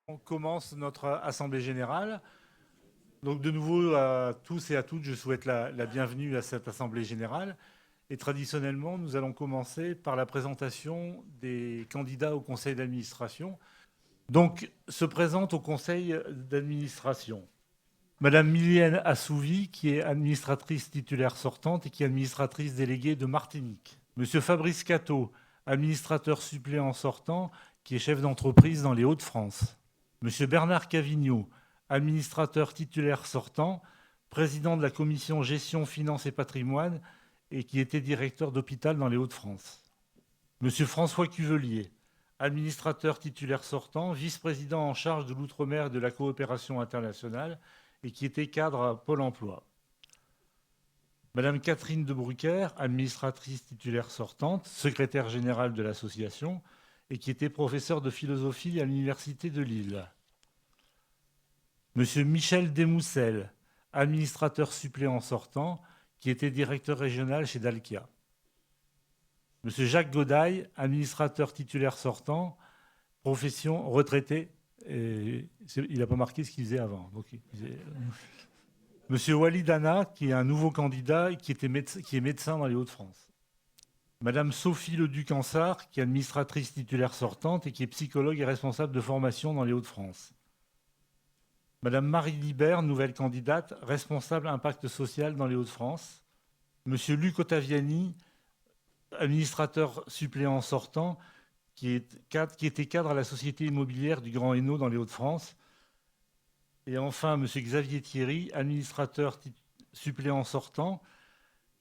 On commence notre assemblée générale. Donc de nouveau à tous et à toutes, je souhaite la bienvenue à cette assemblée générale. Et traditionnellement, nous allons commencer par la présentation des candidats au conseil d'administration. Donc se présente au conseil d'administration Madame Milienne Assouvi, qui est administratrice titulaire sortante et qui est administratrice déléguée de Martinique. Monsieur Fabrice Cateau, administrateur suppléant sortant, qui est chef d'entreprise dans les Hauts-de-France. Monsieur Bernard Cavigno, administrateur titulaire sortant, président de la commission gestion, finances et patrimoine et qui était directeur d'hôpital dans les Hauts-de-France. Monsieur François Cuvelier, administrateur titulaire sortant, vice-président en charge de l'outre-mer et de la coopération internationale et qui était cadre à Pôle emploi. Madame Catherine de Brucker, administratrice titulaire sortante, secrétaire générale de l'association et qui était professeure de philosophie à l'Université de Lille. Monsieur Michel Desmoussel, administrateur suppléant sortant, qui était directeur régional chez Dalkia. Monsieur Jacques Godaille, administrateur titulaire sortant, profession retraité. Et il n'a pas marqué ce qu'il faisait avant. Donc, Monsieur Walid Anna, qui est un nouveau candidat et qui est médecin dans les Hauts-de-France. Madame Sophie Leduc-Ansart, qui est administratrice titulaire sortante et qui est psychologue et responsable de formation dans les Hauts-de-France. Madame Marie Libert, nouvelle candidate, responsable impact social dans les Hauts-de-France. Monsieur Luc Ottaviani, administrateur suppléant sortant, qui était cadre à la Société immobilière du Grand Hainaut dans les Hauts-de-France. Et enfin, monsieur Xavier Thierry, administrateur suppléant sortant.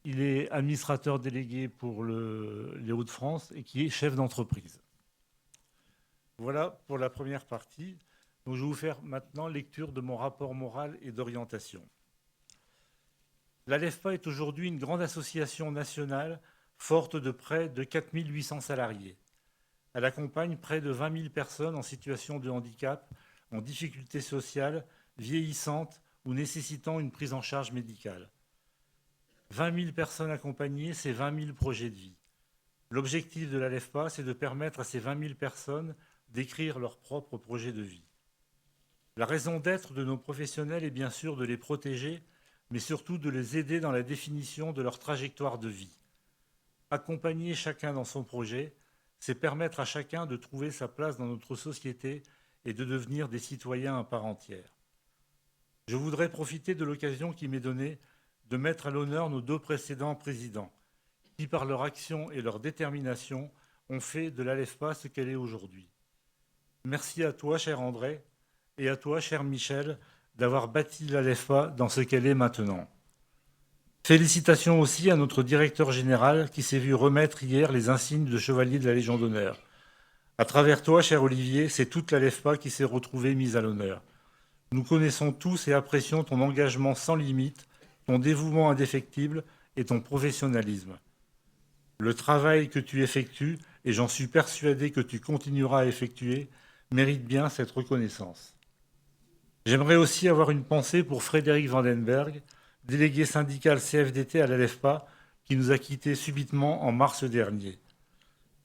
Il est administrateur délégué pour les Hauts-de-France et qui est chef d'entreprise. Voilà pour la première partie. Donc, je vais vous faire maintenant lecture de mon rapport moral et d'orientation. L'ALEFPA est aujourd'hui une grande association nationale forte de près de 4 800 salariés. Elle accompagne près de 20 000 personnes en situation de handicap, en difficulté sociale, vieillissantes ou nécessitant une prise en charge médicale. 20 000 personnes accompagnées, c'est 20 000 projets de vie. L'objectif de l'ALEFPA, c'est de permettre à ces 20 000 personnes d'écrire leur propre projet de vie. La raison d'être de nos professionnels est bien sûr de les protéger, mais surtout de les aider dans la définition de leur trajectoire de vie. Accompagner chacun dans son projet, c'est permettre à chacun de trouver sa place dans notre société et de devenir des citoyens à part entière. Je voudrais profiter de l'occasion qui m'est donnée de mettre à l'honneur nos deux précédents présidents, qui par leur action et leur détermination ont fait de l'ALEFPA ce qu'elle est aujourd'hui. Merci à toi, cher André, et à toi, cher Michel, d'avoir bâti l'ALEFPA dans ce qu'elle est maintenant. Félicitations aussi à notre directeur général qui s'est vu remettre hier les insignes de chevalier de la Légion d'honneur. À travers toi, cher Olivier, c'est toute l'ALEFPA qui s'est retrouvée mise à l'honneur. Nous connaissons tous et apprécions ton engagement sans limite, ton dévouement indéfectible et ton professionnalisme. Le travail que tu effectues, et j'en suis persuadé que tu continueras à effectuer, mérite bien cette reconnaissance. J'aimerais aussi avoir une pensée pour Frédéric Vandenberg, délégué syndical CFDT à l'ALEFPA, qui nous a quittés subitement en mars dernier.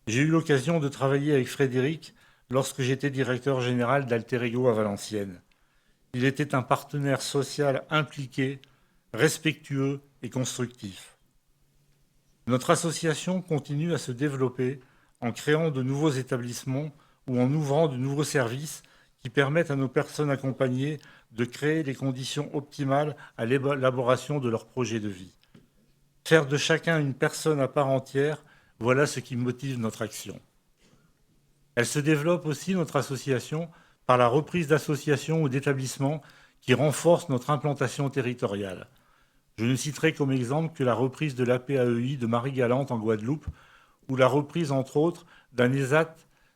J'ai eu l'occasion de travailler avec Frédéric lorsque j'étais directeur général d'Alter Ego à Valenciennes. Il était un partenaire social impliqué, respectueux et constructif. Notre association continue à se développer en créant de nouveaux établissements ou en ouvrant de nouveaux services qui permettent à nos personnes accompagnées de créer les conditions optimales à l'élaboration de leur projet de vie. Faire de chacun une personne à part entière, voilà ce qui motive notre action. Elle se développe aussi, notre association, par la reprise d'associations ou d'établissements qui renforcent notre implantation territoriale. Je ne citerai comme exemple que la reprise de l'APAEI de Marie-Galante en Guadeloupe, où la reprise, entre autres, d'un ESAT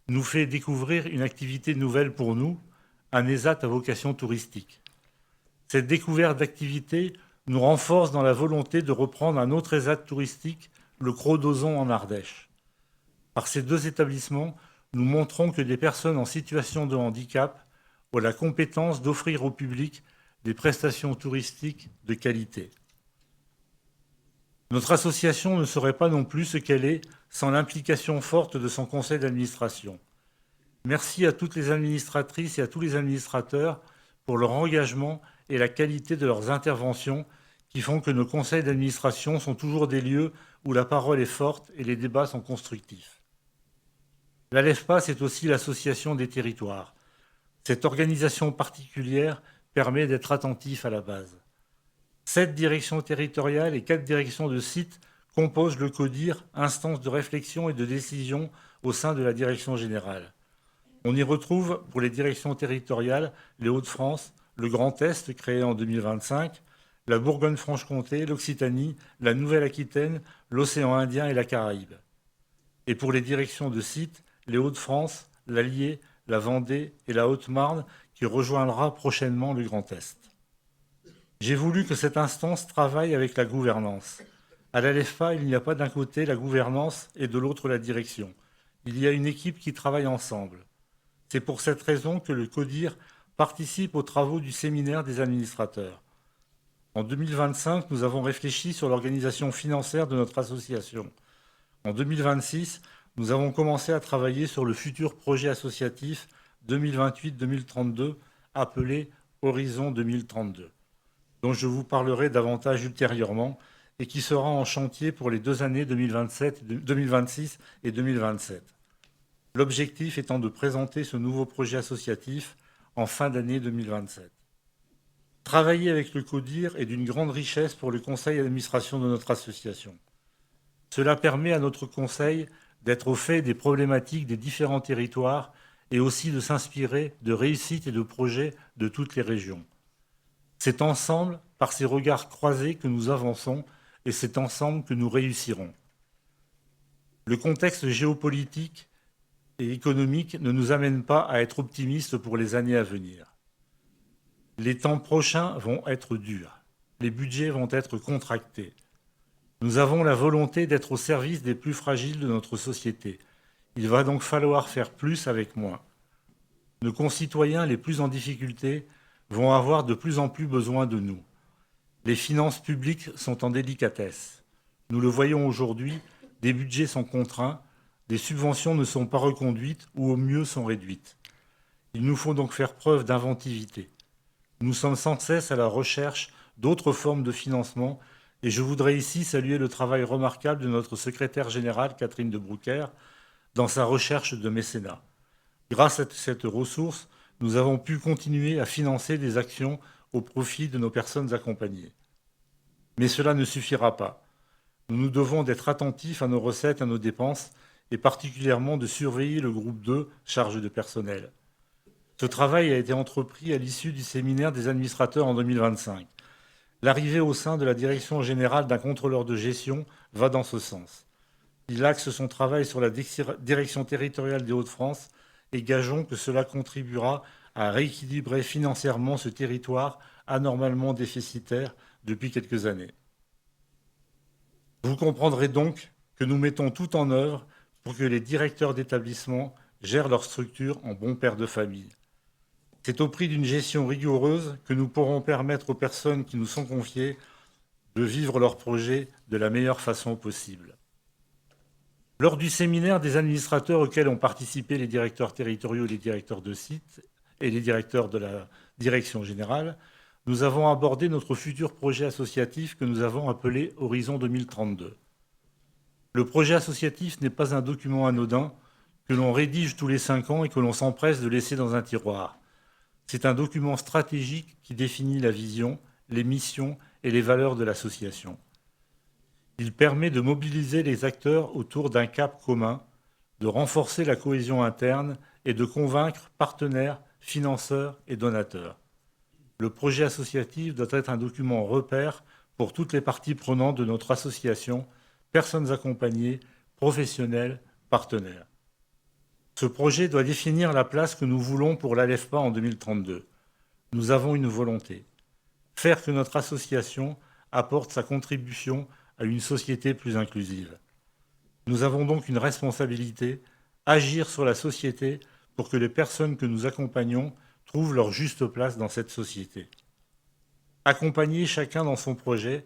nous fait découvrir une activité nouvelle pour nous, un ESAT à vocation touristique. Cette découverte d'activité nous renforce dans la volonté de reprendre un autre ESAT touristique, le Cros d'Ozon en Ardèche. Par ces deux établissements, nous montrons que des personnes en situation de handicap ont la compétence d'offrir au public des prestations touristiques de qualité. Notre association ne serait pas non plus ce qu'elle est sans l'implication forte de son conseil d'administration. Merci à toutes les administratrices et à tous les administrateurs pour leur engagement et la qualité de leurs interventions qui font que nos conseils d'administration sont toujours des lieux où la parole est forte et les débats sont constructifs. L'ALEFPA, c'est aussi l'association des territoires. Cette organisation particulière permet d'être attentif à la base. 7 directions territoriales et 4 directions de sites composent le CODIR, instance de réflexion et de décision au sein de la direction générale. On y retrouve, pour les directions territoriales, les Hauts-de-France, le Grand Est, créé en 2025, la Bourgogne-Franche-Comté, l'Occitanie, la Nouvelle-Aquitaine, l'Océan Indien et la Caraïbe. Et pour les directions de sites, les Hauts-de-France, l'Allier, la Vendée et la Haute-Marne, qui rejoindra prochainement le Grand Est. J'ai voulu que cette instance travaille avec la gouvernance. À l'ALEFPA, il n'y a pas d'un côté la gouvernance et de l'autre la direction. Il y a une équipe qui travaille ensemble. C'est pour cette raison que le CODIR participe aux travaux du séminaire des administrateurs. En 2025, nous avons réfléchi sur l'organisation financière de notre association. En 2026, nous avons commencé à travailler sur le futur projet associatif 2028-2032, appelé Horizon 2032, dont je vous parlerai davantage ultérieurement et qui sera en chantier pour les 2 années 2026 et 2027. L'objectif étant de présenter ce nouveau projet associatif en fin d'année 2027. Travailler avec le CODIR est d'une grande richesse pour le conseil d'administration de notre association. Cela permet à notre conseil d'être au fait des problématiques des différents territoires et aussi de s'inspirer de réussites et de projets de toutes les régions. C'est ensemble, par ces regards croisés, que nous avançons et c'est ensemble que nous réussirons. Le contexte géopolitique et économique ne nous amène pas à être optimistes pour les années à venir. Les temps prochains vont être durs. Les budgets vont être contractés. Nous avons la volonté d'être au service des plus fragiles de notre société. Il va donc falloir faire plus avec moins. Nos concitoyens les plus en difficulté vont avoir de plus en plus besoin de nous. Les finances publiques sont en délicatesse. Nous le voyons aujourd'hui, des budgets sont contraints, des subventions ne sont pas reconduites ou au mieux sont réduites. Il nous faut donc faire preuve d'inventivité. Nous sommes sans cesse à la recherche d'autres formes de financement et je voudrais ici saluer le travail remarquable de notre secrétaire générale, Catherine de Brouckère, dans sa recherche de mécénat. Grâce à cette ressource, nous avons pu continuer à financer des actions au profit de nos personnes accompagnées. Mais cela ne suffira pas. Nous nous devons d'être attentifs à nos recettes, à nos dépenses, et particulièrement de surveiller le groupe 2, charge de personnel. Ce travail a été entrepris à l'issue du séminaire des administrateurs en 2025. L'arrivée au sein de la direction générale d'un contrôleur de gestion va dans ce sens. Il axe son travail sur la direction territoriale des Hauts-de-France et gageons que cela contribuera à rééquilibrer financièrement ce territoire anormalement déficitaire depuis quelques années. Vous comprendrez donc que nous mettons tout en œuvre pour que les directeurs d'établissement gèrent leur structure en bons pères de famille. C'est au prix d'une gestion rigoureuse que nous pourrons permettre aux personnes qui nous sont confiées de vivre leurs projets de la meilleure façon possible. Lors du séminaire des administrateurs auxquels ont participé les directeurs territoriaux, les directeurs de site et les directeurs de la direction générale, nous avons abordé notre futur projet associatif que nous avons appelé Horizon 2032. Le projet associatif n'est pas un document anodin que l'on rédige tous les 5 ans et que l'on s'empresse de laisser dans un tiroir. C'est un document stratégique qui définit la vision, les missions et les valeurs de l'association. Il permet de mobiliser les acteurs autour d'un cap commun, de renforcer la cohésion interne et de convaincre partenaires, financeurs et donateurs. Le projet associatif doit être un document repère pour toutes les parties prenantes de notre association, personnes accompagnées, professionnels, partenaires. Ce projet doit définir la place que nous voulons pour l'ALEFPA en 2032. Nous avons une volonté, faire que notre association apporte sa contribution à une société plus inclusive. Nous avons donc une responsabilité, agir sur la société pour que les personnes que nous accompagnons trouvent leur juste place dans cette société. Accompagner chacun dans son projet,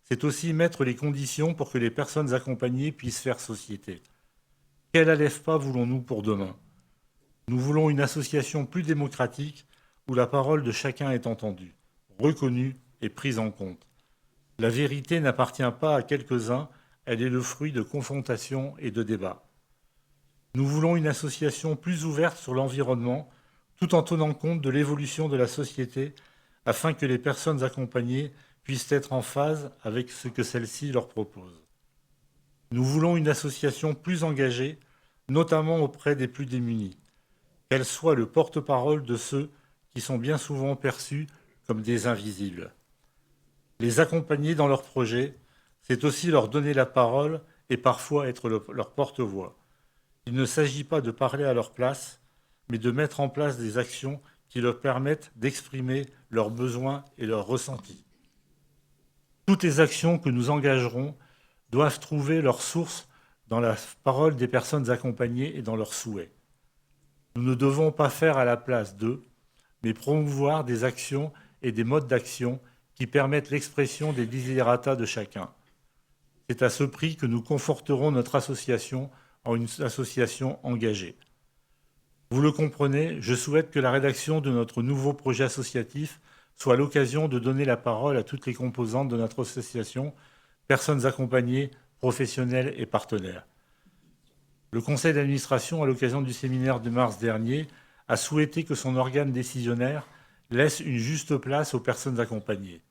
c'est aussi mettre les conditions pour que les personnes accompagnées puissent faire société. Quelle ALEFPA voulons-nous pour demain ? Nous voulons une association plus démocratique où la parole de chacun est entendue, reconnue et prise en compte. La vérité n'appartient pas à quelques-uns, elle est le fruit de confrontations et de débats. Nous voulons une association plus ouverte sur l'environnement, tout en tenant compte de l'évolution de la société, afin que les personnes accompagnées puissent être en phase avec ce que celle-ci leur propose. Nous voulons une association plus engagée, notamment auprès des plus démunis, qu'elle soit le porte-parole de ceux qui sont bien souvent perçus comme des invisibles. Les accompagner dans leurs projets, c'est aussi leur donner la parole et parfois être leur porte-voix. Il ne s'agit pas de parler à leur place, mais de mettre en place des actions qui leur permettent d'exprimer leurs besoins et leurs ressentis. Toutes les actions que nous engagerons doivent trouver leur source dans la parole des personnes accompagnées et dans leurs souhaits. Nous ne devons pas faire à la place d'eux, mais promouvoir des actions et des modes d'action qui permettent l'expression des desiderata de chacun. C'est à ce prix que nous conforterons notre association en une association engagée. Vous le comprenez, je souhaite que la rédaction de notre nouveau projet associatif soit l'occasion de donner la parole à toutes les composantes de notre association, personnes accompagnées, professionnels et partenaires. Le conseil d'administration, à l'occasion du séminaire de mars dernier, a souhaité que son organe décisionnaire laisse une juste place aux personnes accompagnées.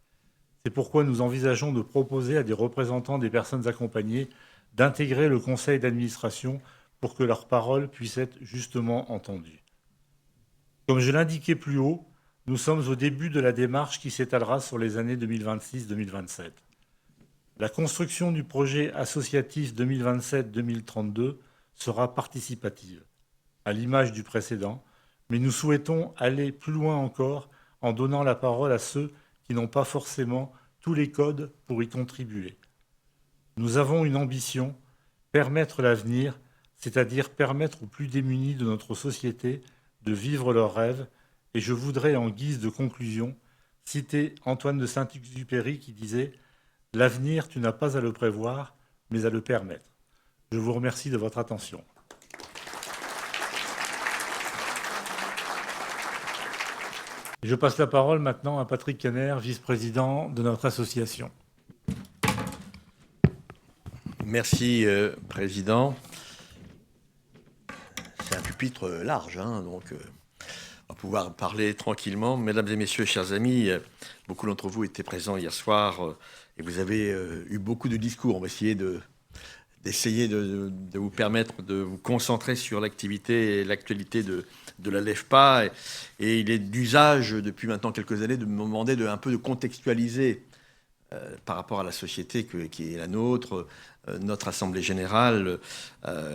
C'est pourquoi nous envisageons de proposer à des représentants des personnes accompagnées d'intégrer le conseil d'administration pour que leur parole puisse être justement entendue. Comme je l'indiquais plus haut, nous sommes au début de la démarche qui s'étalera sur les années 2026-2027. La construction du projet associatif 2027-2032 sera participative, à l'image du précédent, mais nous souhaitons aller plus loin encore en donnant la parole à ceux qui n'ont pas forcément tous les codes pour y contribuer. Nous avons une ambition, permettre l'avenir, c'est-à-dire permettre aux plus démunis de notre société de vivre leurs rêves, et je voudrais, en guise de conclusion, citer Antoine de Saint-Exupéry qui disait « L'avenir, tu n'as pas à le prévoir, mais à le permettre ». Je vous remercie de votre attention. Je passe la parole maintenant à Patrick Caner, vice-président de notre association. Merci, Président. C'est un pupitre large, hein, donc on va pouvoir parler tranquillement. Mesdames et messieurs, chers amis, beaucoup d'entre vous étaient présents hier soir et vous avez eu beaucoup de discours. On va essayer d'essayer de vous permettre de vous concentrer sur l'activité et l'actualité de la LEFPA. Et il est d'usage, depuis maintenant quelques années, de me demander un peu de contextualiser par rapport à la société qui est la nôtre, notre Assemblée générale,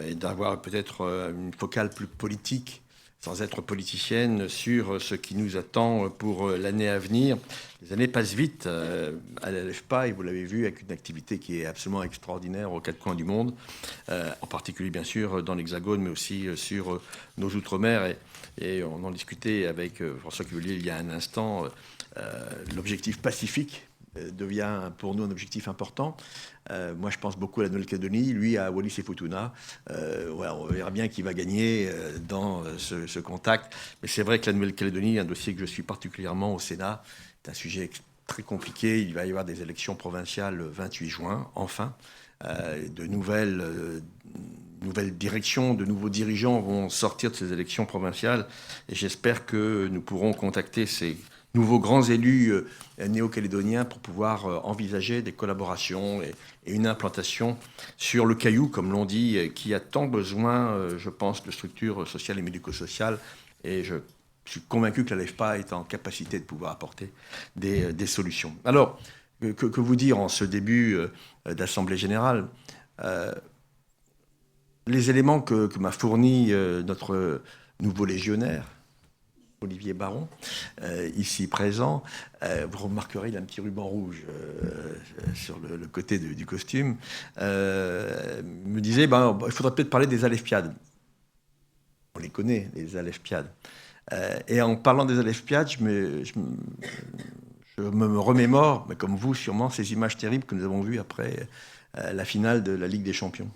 et d'avoir peut-être une focale plus politique, sans être politicienne, sur ce qui nous attend pour l'année à venir. Les années passent vite à la LEFPA, et vous l'avez vu, avec une activité qui est absolument extraordinaire aux quatre coins du monde, en particulier bien sûr dans l'Hexagone, mais aussi sur nos Outre-mer. Et on en discutait avec François Cuvelier il y a un instant, l'objectif pacifique devient pour nous un objectif important. Moi, je pense beaucoup à la Nouvelle-Calédonie, lui à Wallis et Futuna. Voilà, on verra bien qui va gagner dans ce contact. Mais c'est vrai que la Nouvelle-Calédonie, un dossier que je suis particulièrement au Sénat, c'est un sujet très compliqué. Il va y avoir des élections provinciales le 28 juin, enfin. De nouvelles directions, de nouveaux dirigeants vont sortir de ces élections provinciales. Et j'espère que nous pourrons contacter ces nouveaux grands élus néo-calédoniens pour pouvoir envisager des collaborations et une implantation sur le Caillou, comme l'on dit, qui a tant besoin, je pense, de structures sociales et médico-sociales. Et je suis convaincu que la LEFPA est en capacité de pouvoir apporter des solutions. Alors, que vous dire en ce début d'Assemblée générale, les éléments que m'a fournis notre nouveau légionnaire, Olivier Baron, ici présent, vous remarquerez, il a un petit ruban rouge sur le côté du costume, me disait, il faudrait peut-être parler des Alefpiades. On les connaît, les Alefpiades. Et en parlant des Alefpiades, je me remémore, mais comme vous sûrement, ces images terribles que nous avons vues après la finale de la Ligue des Champions.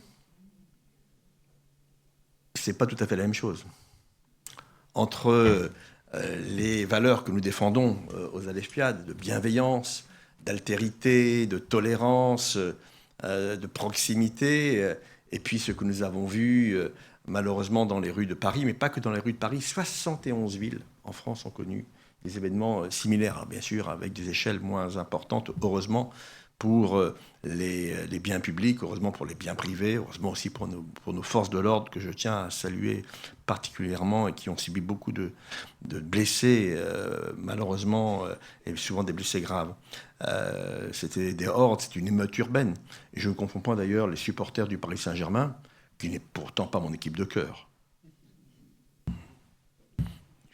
C'est pas tout à fait la même chose. entre les valeurs que nous défendons aux Alefpiades, de bienveillance, d'altérité, de tolérance, de proximité, et puis ce que nous avons vu malheureusement dans les rues de Paris, mais pas que dans les rues de Paris. 71 villes en France ont connu des événements similaires, alors bien sûr avec des échelles moins importantes, heureusement, pour les biens publics, heureusement pour les biens privés, heureusement aussi pour nos forces de l'ordre que je tiens à saluer particulièrement et qui ont subi beaucoup de blessés, malheureusement, et souvent des blessés graves. C'était des hordes, c'est une émeute urbaine. Et je ne confonds pas d'ailleurs les supporters du Paris Saint-Germain, qui n'est pourtant pas mon équipe de cœur.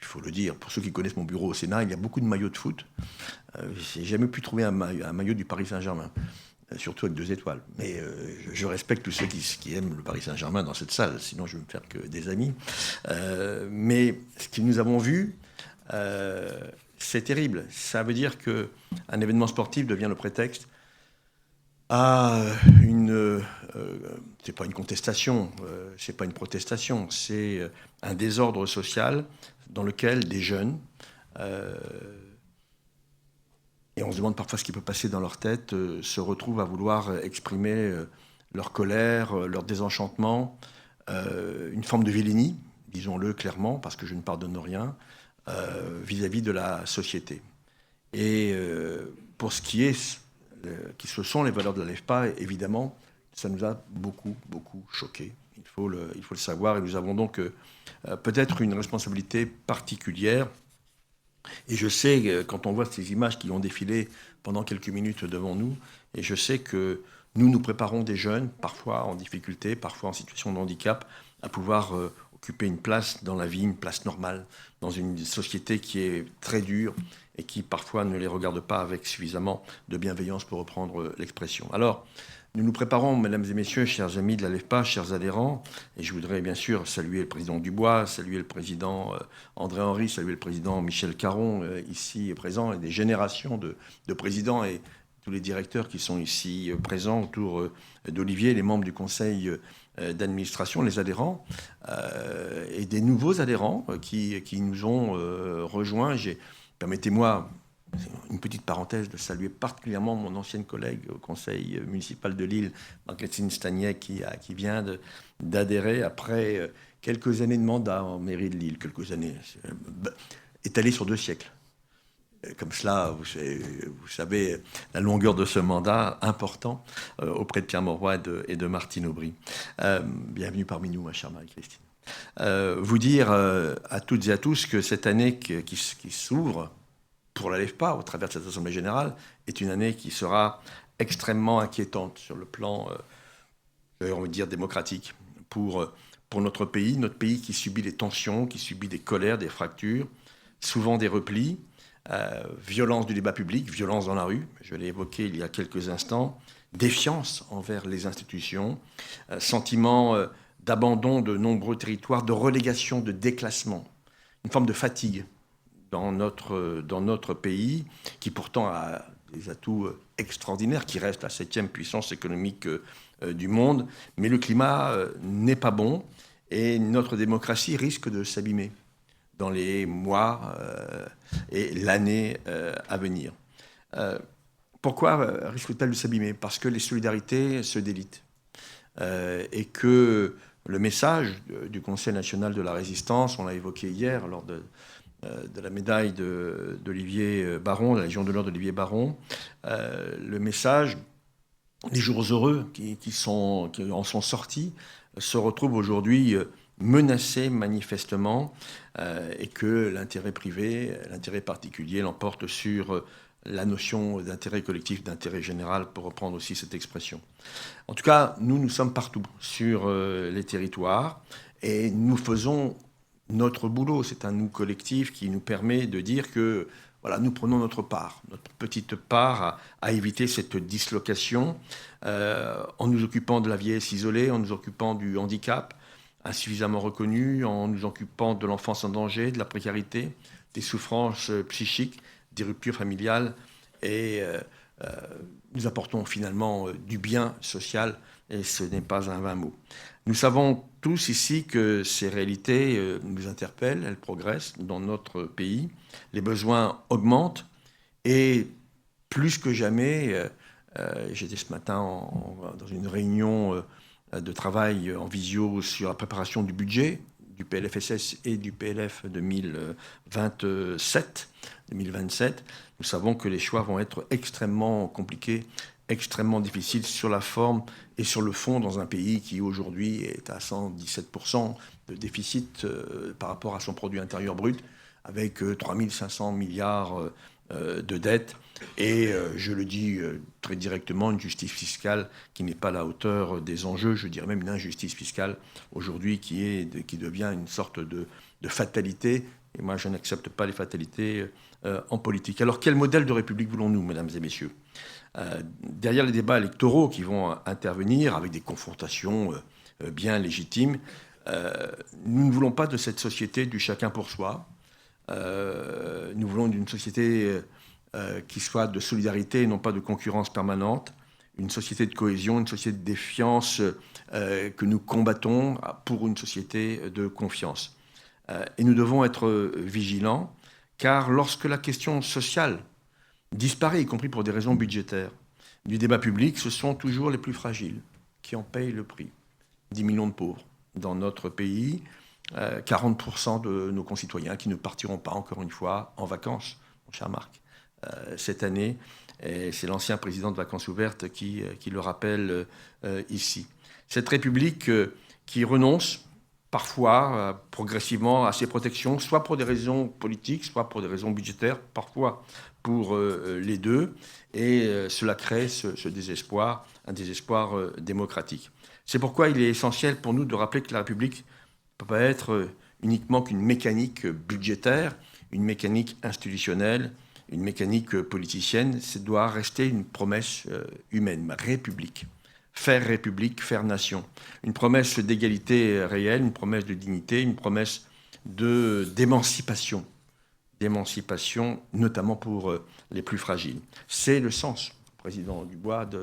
Il faut le dire, pour ceux qui connaissent mon bureau au Sénat, il y a beaucoup de maillots de foot. J'ai jamais pu trouver un maillot du Paris Saint-Germain, surtout avec 2 étoiles. Mais je respecte tous ceux qui aiment le Paris Saint-Germain dans cette salle, sinon je vais me faire que des amis. Mais ce que nous avons vu, c'est terrible. Ça veut dire qu'un événement sportif devient le prétexte à c'est pas une contestation, c'est pas une protestation, c'est un désordre social dans lequel des jeunes, et on se demande parfois ce qui peut passer dans leur tête, se retrouvent à vouloir exprimer leur colère, leur désenchantement, une forme de vilainie, disons-le clairement, parce que je ne pardonne rien, vis-à-vis de la société. Et pour ce qui sont les valeurs de l'ALEFPA, évidemment, ça nous a beaucoup, beaucoup choqués. Il faut le savoir. Et nous avons donc peut-être une responsabilité particulière. Et je sais, quand on voit ces images qui ont défilé pendant quelques minutes devant nous, et je sais que nous préparons des jeunes, parfois en difficulté, parfois en situation de handicap, à pouvoir occuper une place dans la vie, une place normale, dans une société qui est très dure et qui parfois ne les regarde pas avec suffisamment de bienveillance, pour reprendre l'expression. Alors, nous nous préparons, mesdames et messieurs, chers amis de l'ALEFPA, chers adhérents, et je voudrais bien sûr saluer le président Dubois, saluer le président André Henry, saluer le président Michel Caron, ici présent, et des générations de présidents et tous les directeurs qui sont ici présents autour d'Olivier, les membres du conseil d'administration, les adhérents, et des nouveaux adhérents qui nous ont rejoints. Permettez-moi, une petite parenthèse, de saluer particulièrement mon ancienne collègue au conseil municipal de Lille, Marc-Christine Stagnet, qui vient d'adhérer après quelques années de mandat en mairie de Lille, quelques années, étalées sur 2 siècles. Comme cela, vous savez la longueur de ce mandat important auprès de Pierre Mauroy et de Martine Aubry. Bienvenue parmi nous, ma chère Marie-Christine. Vous dire à toutes et à tous que cette année qui s'ouvre pour l'ALEFPA, au travers de cette Assemblée générale, est une année qui sera extrêmement inquiétante sur le plan, on va dire, démocratique, pour notre pays qui subit des tensions, qui subit des colères, des fractures, souvent des replis, violence du débat public, violence dans la rue, je l'ai évoqué il y a quelques instants, défiance envers les institutions, sentiment d'abandon de nombreux territoires, de relégation, de déclassement, une forme de fatigue dans notre pays, qui pourtant a des atouts extraordinaires, qui reste la 7e puissance économique du monde, mais le climat n'est pas bon et notre démocratie risque de s'abîmer dans les mois et l'année à venir. Pourquoi risque-t-elle de s'abîmer ? Parce que les solidarités se délitent et que le message du Conseil national de la résistance, on l'a évoqué hier lors de la médaille d'Olivier Baron, de la Légion d'honneur d'Olivier Baron, le message des jours heureux qui en sont sortis se retrouvent aujourd'hui menacés manifestement et que l'intérêt privé, l'intérêt particulier l'emporte sur la notion d'intérêt collectif, d'intérêt général, pour reprendre aussi cette expression. En tout cas, nous sommes partout sur les territoires et nous faisons notre boulot. C'est un nous collectif qui nous permet de dire que voilà, nous prenons notre part, notre petite part à éviter cette dislocation en nous occupant de la vieillesse isolée, en nous occupant du handicap insuffisamment reconnu, en nous occupant de l'enfance en danger, de la précarité, des souffrances psychiques, des ruptures familiales, et nous apportons finalement du bien social, et ce n'est pas un vain mot. Nous savons tous ici que ces réalités nous interpellent, elles progressent dans notre pays. Les besoins augmentent et plus que jamais, j'étais ce matin dans une réunion de travail en visio sur la préparation du budget du PLFSS et du PLF 2027. Nous savons que les choix vont être extrêmement compliqués, extrêmement difficiles sur la forme et sur le fond dans un pays qui aujourd'hui est à 117% de déficit par rapport à son produit intérieur brut, avec 3 500 milliards de dettes et, je le dis très directement, une justice fiscale qui n'est pas à la hauteur des enjeux, je dirais même une injustice fiscale aujourd'hui qui devient une sorte de fatalité. Et moi, je n'accepte pas les fatalités en politique. Alors, quel modèle de République voulons-nous, mesdames et messieurs ? Derrière les débats électoraux qui vont intervenir avec des confrontations bien légitimes, nous ne voulons pas de cette société du chacun pour soi. Nous voulons d'une société qui soit de solidarité et non pas de concurrence permanente, une société de cohésion, une société de défiance que nous combattons pour une société de confiance. Et nous devons être vigilants, car lorsque la question sociale disparaît, y compris pour des raisons budgétaires, du débat public, ce sont toujours les plus fragiles qui en payent le prix. 10 millions de pauvres dans notre pays, 40% de nos concitoyens qui ne partiront pas, encore une fois, en vacances, mon cher Marc, cette année. Et c'est l'ancien président de Vacances Ouvertes qui le rappelle ici. Cette République qui renonce parfois, progressivement, à ses protections, soit pour des raisons politiques, soit pour des raisons budgétaires, parfois pour les deux. Et cela crée ce désespoir, un désespoir démocratique. C'est pourquoi il est essentiel pour nous de rappeler que la République ne peut pas être uniquement qu'une mécanique budgétaire, une mécanique institutionnelle, une mécanique politicienne. Ça doit rester une promesse humaine, république. Faire république, faire nation. Une promesse d'égalité réelle, une promesse de dignité, une promesse d'émancipation. D'émancipation, notamment pour les plus fragiles. C'est le sens, président Dubois, du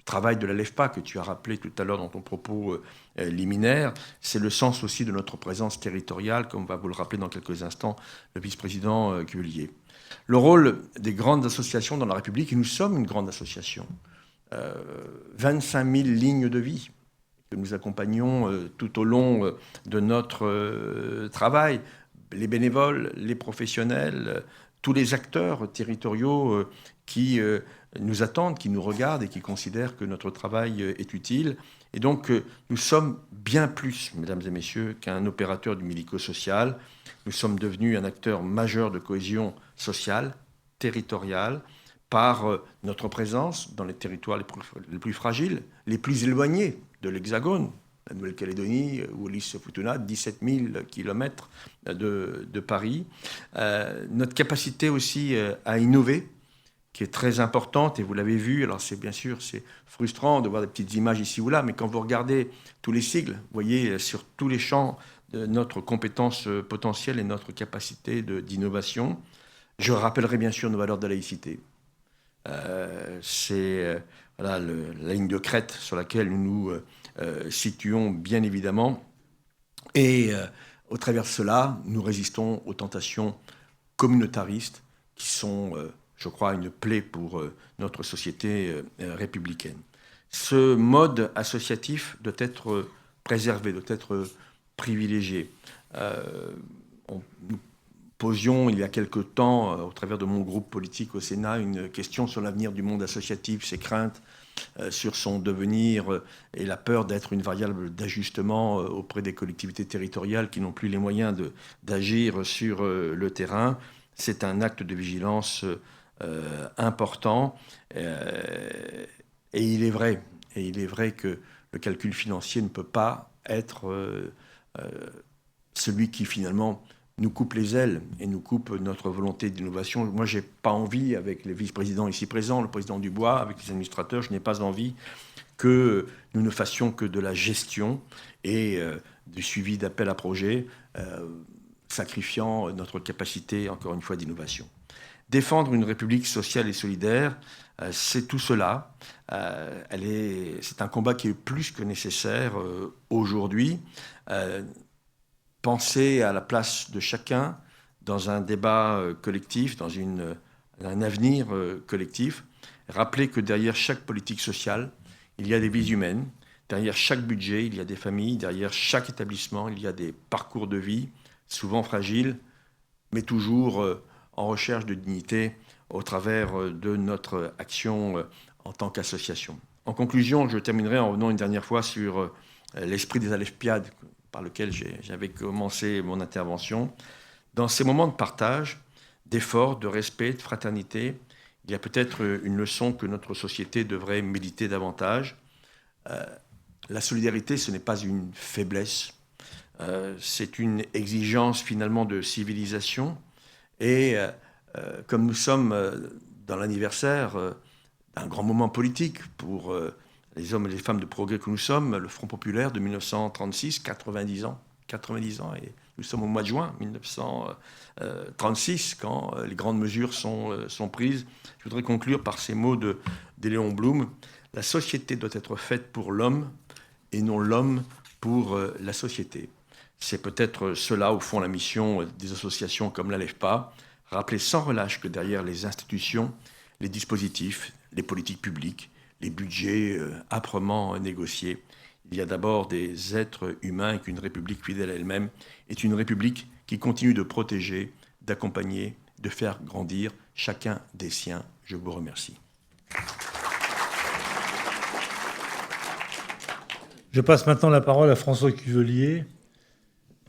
travail de la LEFPA que tu as rappelé tout à l'heure dans ton propos liminaire. C'est le sens aussi de notre présence territoriale, comme va vous le rappeler dans quelques instants le vice-président Cuvillier. Le rôle des grandes associations dans la République, et nous sommes une grande association, 25 000 lignes de vie que nous accompagnons tout au long de notre travail, les bénévoles, les professionnels, tous les acteurs territoriaux qui nous attendent, qui nous regardent et qui considèrent que notre travail est utile. Et donc, nous sommes bien plus, mesdames et messieurs, qu'un opérateur du médico-social. Nous sommes devenus un acteur majeur de cohésion sociale, territoriale, par notre présence dans les territoires les plus fragiles, les plus éloignés de l'Hexagone, la Nouvelle-Calédonie, Wallis-Futuna, 17 000 kilomètres de Paris. Notre capacité aussi à innover, qui est très importante, et vous l'avez vu, alors bien sûr, c'est frustrant de voir des petites images ici ou là, mais quand vous regardez tous les sigles, vous voyez sur tous les champs de notre compétence potentielle et notre capacité d'innovation. Je rappellerai bien sûr nos valeurs de laïcité. C'est la ligne de crête sur laquelle nous nous situons bien évidemment. Et au travers de cela, nous résistons aux tentations communautaristes qui sont, je crois, une plaie pour notre société républicaine. Ce mode associatif doit être préservé, doit être privilégié. Nous posions il y a quelque temps, au travers de mon groupe politique au Sénat, une question sur l'avenir du monde associatif, ses craintes sur son devenir et la peur d'être une variable d'ajustement auprès des collectivités territoriales qui n'ont plus les moyens d'agir sur le terrain. C'est un acte de vigilance important. Et il est vrai que le calcul financier ne peut pas être celui qui finalement nous coupe les ailes et nous coupe notre volonté d'innovation. Moi, je n'ai pas envie, avec les vice-présidents ici présents, le président Dubois, avec les administrateurs, je n'ai pas envie que nous ne fassions que de la gestion et du suivi d'appels à projets, sacrifiant notre capacité, encore une fois, d'innovation. Défendre une République sociale et solidaire, c'est tout cela. C'est un combat qui est plus que nécessaire aujourd'hui. Penser à la place de chacun dans un débat collectif, dans un avenir collectif. Rappeler que derrière chaque politique sociale, il y a des vies humaines. Derrière chaque budget, il y a des familles. Derrière chaque établissement, il y a des parcours de vie, souvent fragiles, mais toujours en recherche de dignité au travers de notre action en tant qu'association. En conclusion, je terminerai en revenant une dernière fois sur l'esprit des Alefpiades par lequel j'avais commencé mon intervention. Dans ces moments de partage, d'effort, de respect, de fraternité, il y a peut-être une leçon que notre société devrait méditer davantage. La solidarité, ce n'est pas une faiblesse, c'est une exigence finalement de civilisation. Et comme nous sommes dans l'anniversaire d'un grand moment politique pour les hommes et les femmes de progrès que nous sommes, le Front populaire de 1936, 90 ans, et nous sommes au mois de juin 1936 quand les grandes mesures sont prises. Je voudrais conclure par ces mots d'Léon Blum. La société doit être faite pour l'homme et non l'homme pour la société. C'est peut-être cela, au fond, la mission des associations comme l'ALEFPA, rappeler sans relâche que derrière les institutions, les dispositifs, les politiques publiques, les budgets âprement négociés, il y a d'abord des êtres humains et qu'une république fidèle à elle-même est une république qui continue de protéger, d'accompagner, de faire grandir chacun des siens. Je vous remercie. Je passe maintenant la parole à François Cuvelier,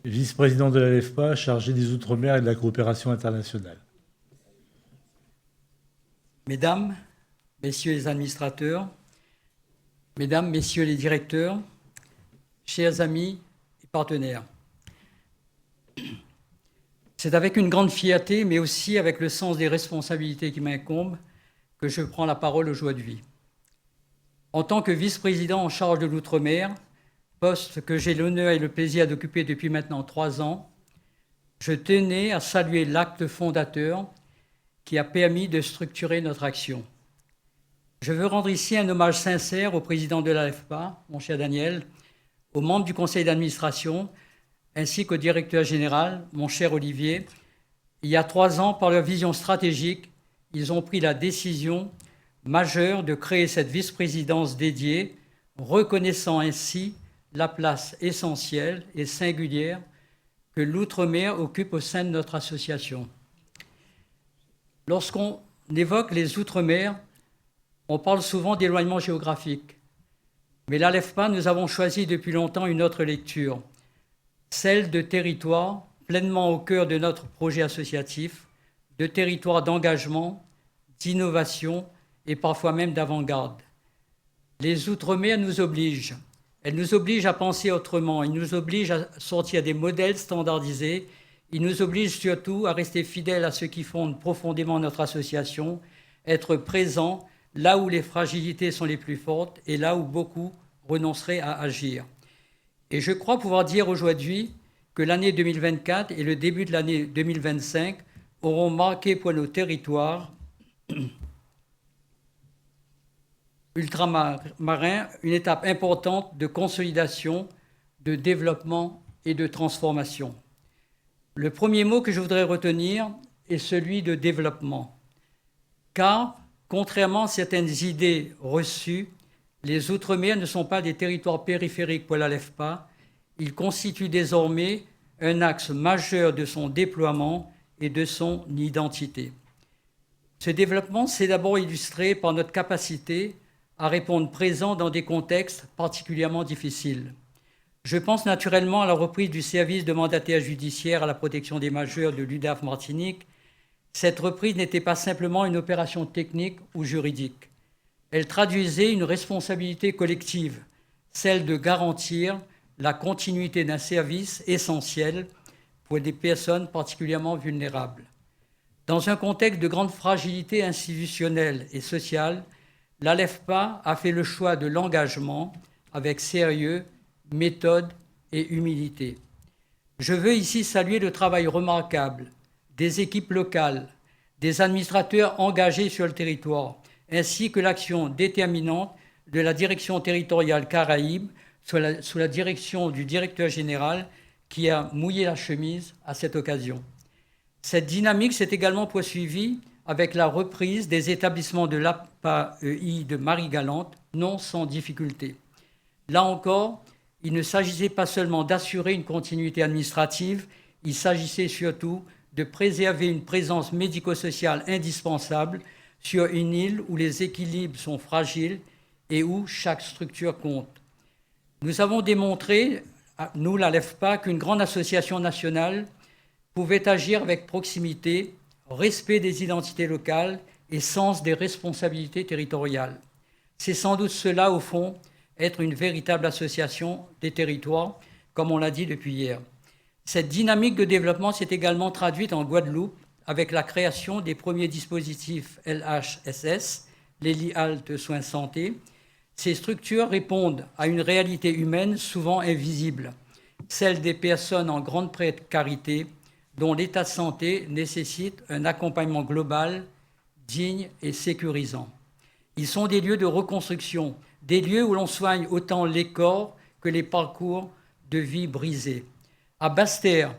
vice-président de l'ALEFPA, chargé des Outre-mer et de la coopération internationale. Mesdames, Messieurs les administrateurs, Mesdames, Messieurs les directeurs, chers amis et partenaires, c'est avec une grande fierté, mais aussi avec le sens des responsabilités qui m'incombent, que je prends la parole aujourd'hui. En tant que vice-président en charge de l'Outre-mer, poste que j'ai l'honneur et le plaisir d'occuper depuis maintenant 3 ans, je tenais à saluer l'acte fondateur qui a permis de structurer notre action. Je veux rendre ici un hommage sincère au président de l'ALEFPA, mon cher Daniel, aux membres du conseil d'administration, ainsi qu'au directeur général, mon cher Olivier. Il y a 3 ans, par leur vision stratégique, ils ont pris la décision majeure de créer cette vice-présidence dédiée, reconnaissant ainsi la place essentielle et singulière que l'Outre-mer occupe au sein de notre association. Lorsqu'on évoque les Outre-mer, on parle souvent d'éloignement géographique. Mais l'ALEFPA, nous avons choisi depuis longtemps une autre lecture, celle de territoires pleinement au cœur de notre projet associatif, de territoires d'engagement, d'innovation et parfois même d'avant-garde. Les Outre-mer nous obligent. Elles nous obligent à penser autrement. Ils nous obligent à sortir des modèles standardisés. Ils nous obligent surtout à rester fidèles à ce qui fonde profondément notre association, être présents là où les fragilités sont les plus fortes et là où beaucoup renonceraient à agir. Et je crois pouvoir dire aujourd'hui que l'année 2024 et le début de l'année 2025 auront marqué pour nos territoires ultramarins une étape importante de consolidation, de développement et de transformation. Le premier mot que je voudrais retenir est celui de développement, car contrairement à certaines idées reçues, les Outre-mer ne sont pas des territoires périphériques pour l'ALEFPA. Ils constituent désormais un axe majeur de son déploiement et de son identité. Ce développement s'est d'abord illustré par notre capacité à répondre présent dans des contextes particulièrement difficiles. Je pense naturellement à la reprise du service de mandataire judiciaire à la protection des majeurs de l'UDAF Martinique. Cette reprise n'était pas simplement une opération technique ou juridique. Elle traduisait une responsabilité collective, celle de garantir la continuité d'un service essentiel pour des personnes particulièrement vulnérables. Dans un contexte de grande fragilité institutionnelle et sociale, l'ALEFPA a fait le choix de l'engagement avec sérieux, méthode et humilité. Je veux ici saluer le travail remarquable des équipes locales, des administrateurs engagés sur le territoire, ainsi que l'action déterminante de la direction territoriale Caraïbes sous la direction du directeur général qui a mouillé la chemise à cette occasion. Cette dynamique s'est également poursuivie avec la reprise des établissements de l'APAEI de Marie-Galante, non sans difficulté. Là encore, il ne s'agissait pas seulement d'assurer une continuité administrative, il s'agissait surtout de préserver une présence médico-sociale indispensable sur une île où les équilibres sont fragiles et où chaque structure compte. Nous avons démontré, nous, la LEFPA, qu'une grande association nationale pouvait agir avec proximité, respect des identités locales et sens des responsabilités territoriales. C'est sans doute cela, au fond, être une véritable association des territoires, comme on l'a dit depuis hier. Cette dynamique de développement s'est également traduite en Guadeloupe avec la création des premiers dispositifs LHSS, les lits haltes soins santé. Ces structures répondent à une réalité humaine souvent invisible, celle des personnes en grande précarité dont l'état de santé nécessite un accompagnement global, digne et sécurisant. Ils sont des lieux de reconstruction, des lieux où l'on soigne autant les corps que les parcours de vie brisés. À Basse-Terre,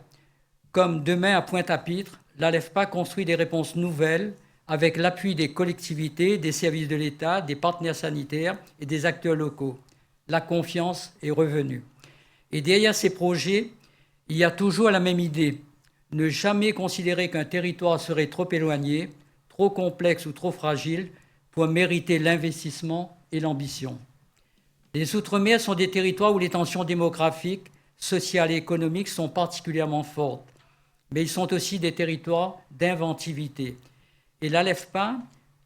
comme demain à Pointe-à-Pitre, la LEFPA construit des réponses nouvelles avec l'appui des collectivités, des services de l'État, des partenaires sanitaires et des acteurs locaux. La confiance est revenue. Et derrière ces projets, il y a toujours la même idée, ne jamais considérer qu'un territoire serait trop éloigné, trop complexe ou trop fragile pour mériter l'investissement et l'ambition. Les Outre-mer sont des territoires où les tensions démographiques, sociales et économiques sont particulièrement fortes, mais ils sont aussi des territoires d'inventivité. Et la LEFPA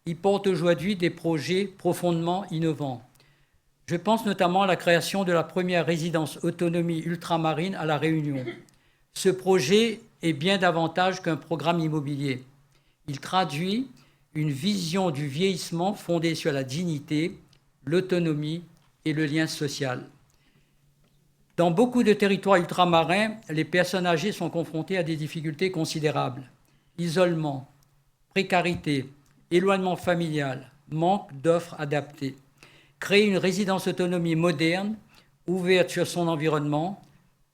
y porte aujourd'hui des projets profondément innovants. Je pense notamment à la création de la première résidence autonomie ultramarine à La Réunion. Ce projet est bien davantage qu'un programme immobilier. Il traduit une vision du vieillissement fondée sur la dignité, l'autonomie et le lien social. Dans beaucoup de territoires ultramarins, les personnes âgées sont confrontées à des difficultés considérables. Isolement, précarité, éloignement familial, manque d'offres adaptées. Créer une résidence autonomie moderne, ouverte sur son environnement,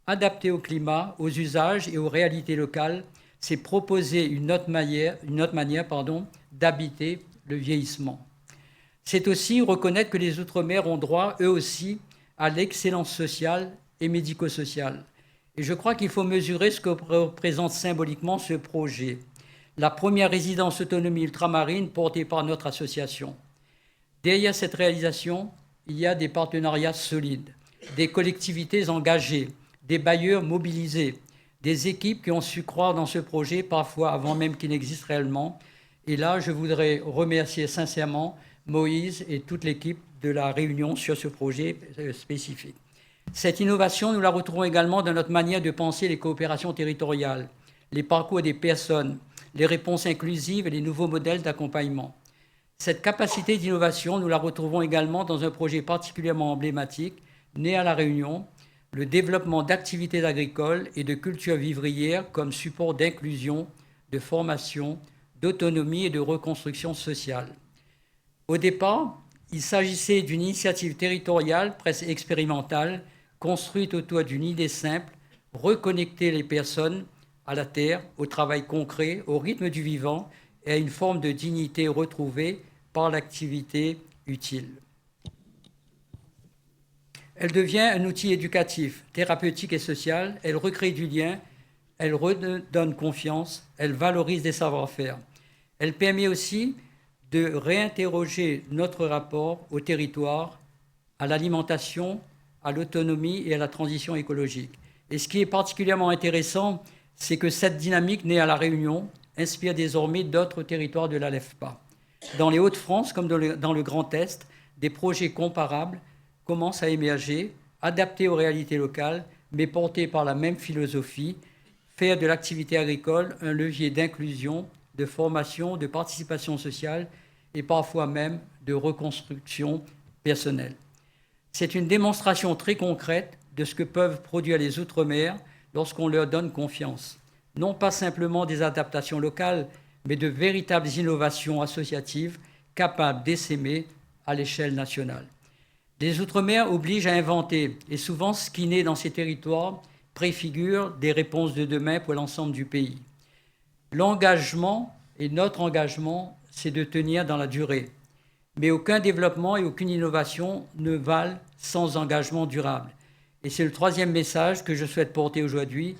adaptée au climat, aux usages et aux réalités locales, c'est proposer une autre manière d'habiter le vieillissement. C'est aussi reconnaître que les Outre-mer ont droit, eux aussi, à l'excellence sociale et médico-sociale. Et je crois qu'il faut mesurer ce que représente symboliquement ce projet. La première résidence autonomie ultramarine portée par notre association. Derrière cette réalisation, il y a des partenariats solides, des collectivités engagées, des bailleurs mobilisés, des équipes qui ont su croire dans ce projet, parfois avant même qu'il n'existe réellement. Et là, je voudrais remercier sincèrement Moïse et toute l'équipe de La Réunion sur ce projet spécifique. Cette innovation, nous la retrouvons également dans notre manière de penser les coopérations territoriales, les parcours des personnes, les réponses inclusives et les nouveaux modèles d'accompagnement. Cette capacité d'innovation, nous la retrouvons également dans un projet particulièrement emblématique, né à La Réunion, le développement d'activités agricoles et de cultures vivrières comme support d'inclusion, de formation, d'autonomie et de reconstruction sociale. Au départ, il s'agissait d'une initiative territoriale, presque expérimentale, construite autour d'une idée simple, reconnecter les personnes à la terre, au travail concret, au rythme du vivant et à une forme de dignité retrouvée par l'activité utile. Elle devient un outil éducatif, thérapeutique et social, elle recrée du lien, elle redonne confiance, elle valorise des savoir-faire. Elle permet aussi de réinterroger notre rapport au territoire, à l'alimentation, à l'autonomie et à la transition écologique. Et ce qui est particulièrement intéressant, c'est que cette dynamique née à La Réunion inspire désormais d'autres territoires de la LEFPA. Dans les Hauts-de-France, comme dans le Grand Est, des projets comparables commencent à émerger, adaptés aux réalités locales, mais portés par la même philosophie, faire de l'activité agricole un levier d'inclusion, de formation, de participation sociale et parfois même de reconstruction personnelle. C'est une démonstration très concrète de ce que peuvent produire les Outre-mer lorsqu'on leur donne confiance. Non pas simplement des adaptations locales, mais de véritables innovations associatives capables d'essaimer à l'échelle nationale. Les Outre-mer obligent à inventer, et souvent ce qui naît dans ces territoires préfigure des réponses de demain pour l'ensemble du pays. L'engagement, et notre engagement, c'est de tenir dans la durée. Mais aucun développement et aucune innovation ne valent sans engagement durable. Et c'est le troisième message que je souhaite porter aujourd'hui.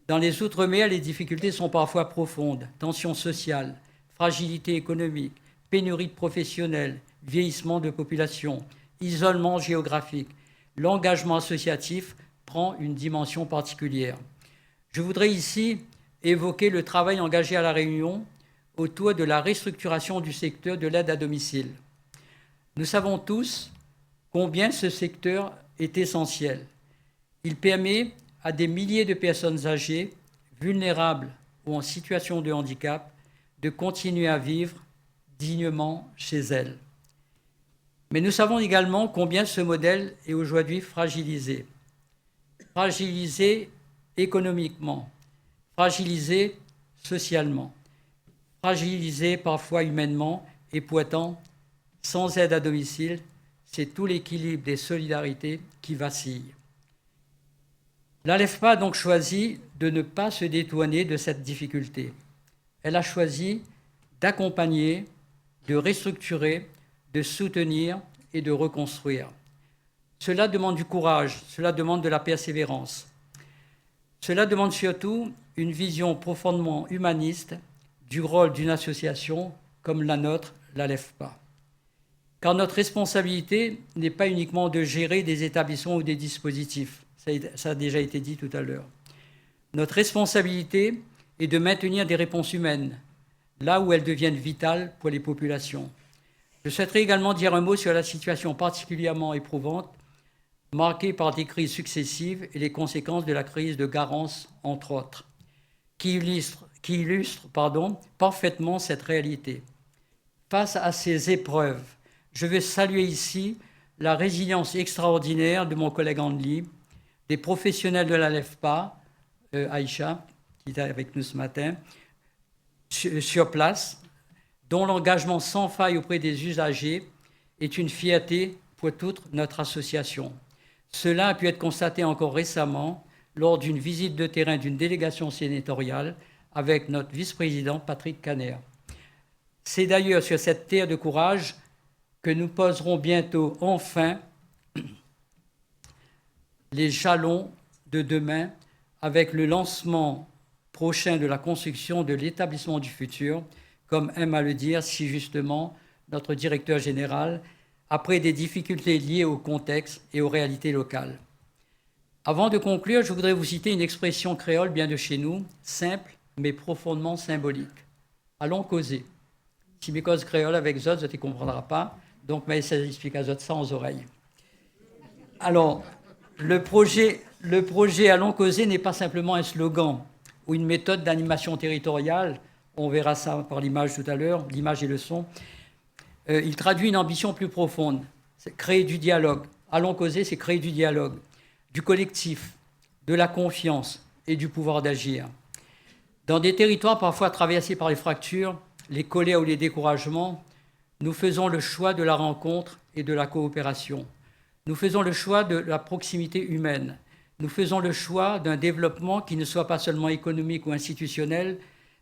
Dans les Outre-mer, les difficultés sont parfois profondes. Tensions sociales, fragilité économique, pénurie de professionnels, vieillissement de population, isolement géographique. L'engagement associatif prend une dimension particulière. Je voudrais ici évoquer le travail engagé à La Réunion autour de la restructuration du secteur de l'aide à domicile. Nous savons tous combien ce secteur est essentiel. Il permet à des milliers de personnes âgées, vulnérables ou en situation de handicap, de continuer à vivre dignement chez elles. Mais nous savons également combien ce modèle est aujourd'hui fragilisé. Fragilisé économiquement, fragilisé socialement, fragilisé parfois humainement, et pourtant, sans aide à domicile, c'est tout l'équilibre des solidarités qui vacille. L'ALEFPA a donc choisi de ne pas se détourner de cette difficulté. Elle a choisi d'accompagner, de restructurer, de soutenir et de reconstruire. Cela demande du courage, cela demande de la persévérance. Cela demande surtout une vision profondément humaniste du rôle d'une association comme la nôtre, l'ALEFPA. Car notre responsabilité n'est pas uniquement de gérer des établissements ou des dispositifs, ça a déjà été dit tout à l'heure. Notre responsabilité est de maintenir des réponses humaines, là où elles deviennent vitales pour les populations. Je souhaiterais également dire un mot sur la situation particulièrement éprouvante, marquée par des crises successives et les conséquences de la crise de Garance, entre autres, qui illustre parfaitement cette réalité. Face à ces épreuves, je veux saluer ici la résilience extraordinaire de mon collègue Andli, des professionnels de l'ALEFPA, Aïcha, qui est avec nous ce matin, sur place, dont l'engagement sans faille auprès des usagers est une fierté pour toute notre association. Cela a pu être constaté encore récemment lors d'une visite de terrain d'une délégation sénatoriale avec notre vice-président Patrick Caner. C'est d'ailleurs sur cette terre de courage que nous poserons bientôt enfin les jalons de demain avec le lancement prochain de la construction de l'établissement du futur, comme aime à le dire si justement notre directeur général, après des difficultés liées au contexte et aux réalités locales. Avant de conclure, je voudrais vous citer une expression créole bien de chez nous, simple mais profondément symbolique. Allons causer. Si mes causes créoles avec Zot, je ne te comprendrai pas, donc mais ça explique à Zot ça aux oreilles. Alors, le projet Allons causer n'est pas simplement un slogan ou une méthode d'animation territoriale, on verra ça par l'image tout à l'heure, l'image et le son. Il traduit une ambition plus profonde, c'est créer du dialogue. Allons causer, c'est créer du dialogue, du collectif, de la confiance et du pouvoir d'agir. Dans des territoires parfois traversés par les fractures, les colères ou les découragements, nous faisons le choix de la rencontre et de la coopération. Nous faisons le choix de la proximité humaine. Nous faisons le choix d'un développement qui ne soit pas seulement économique ou institutionnel,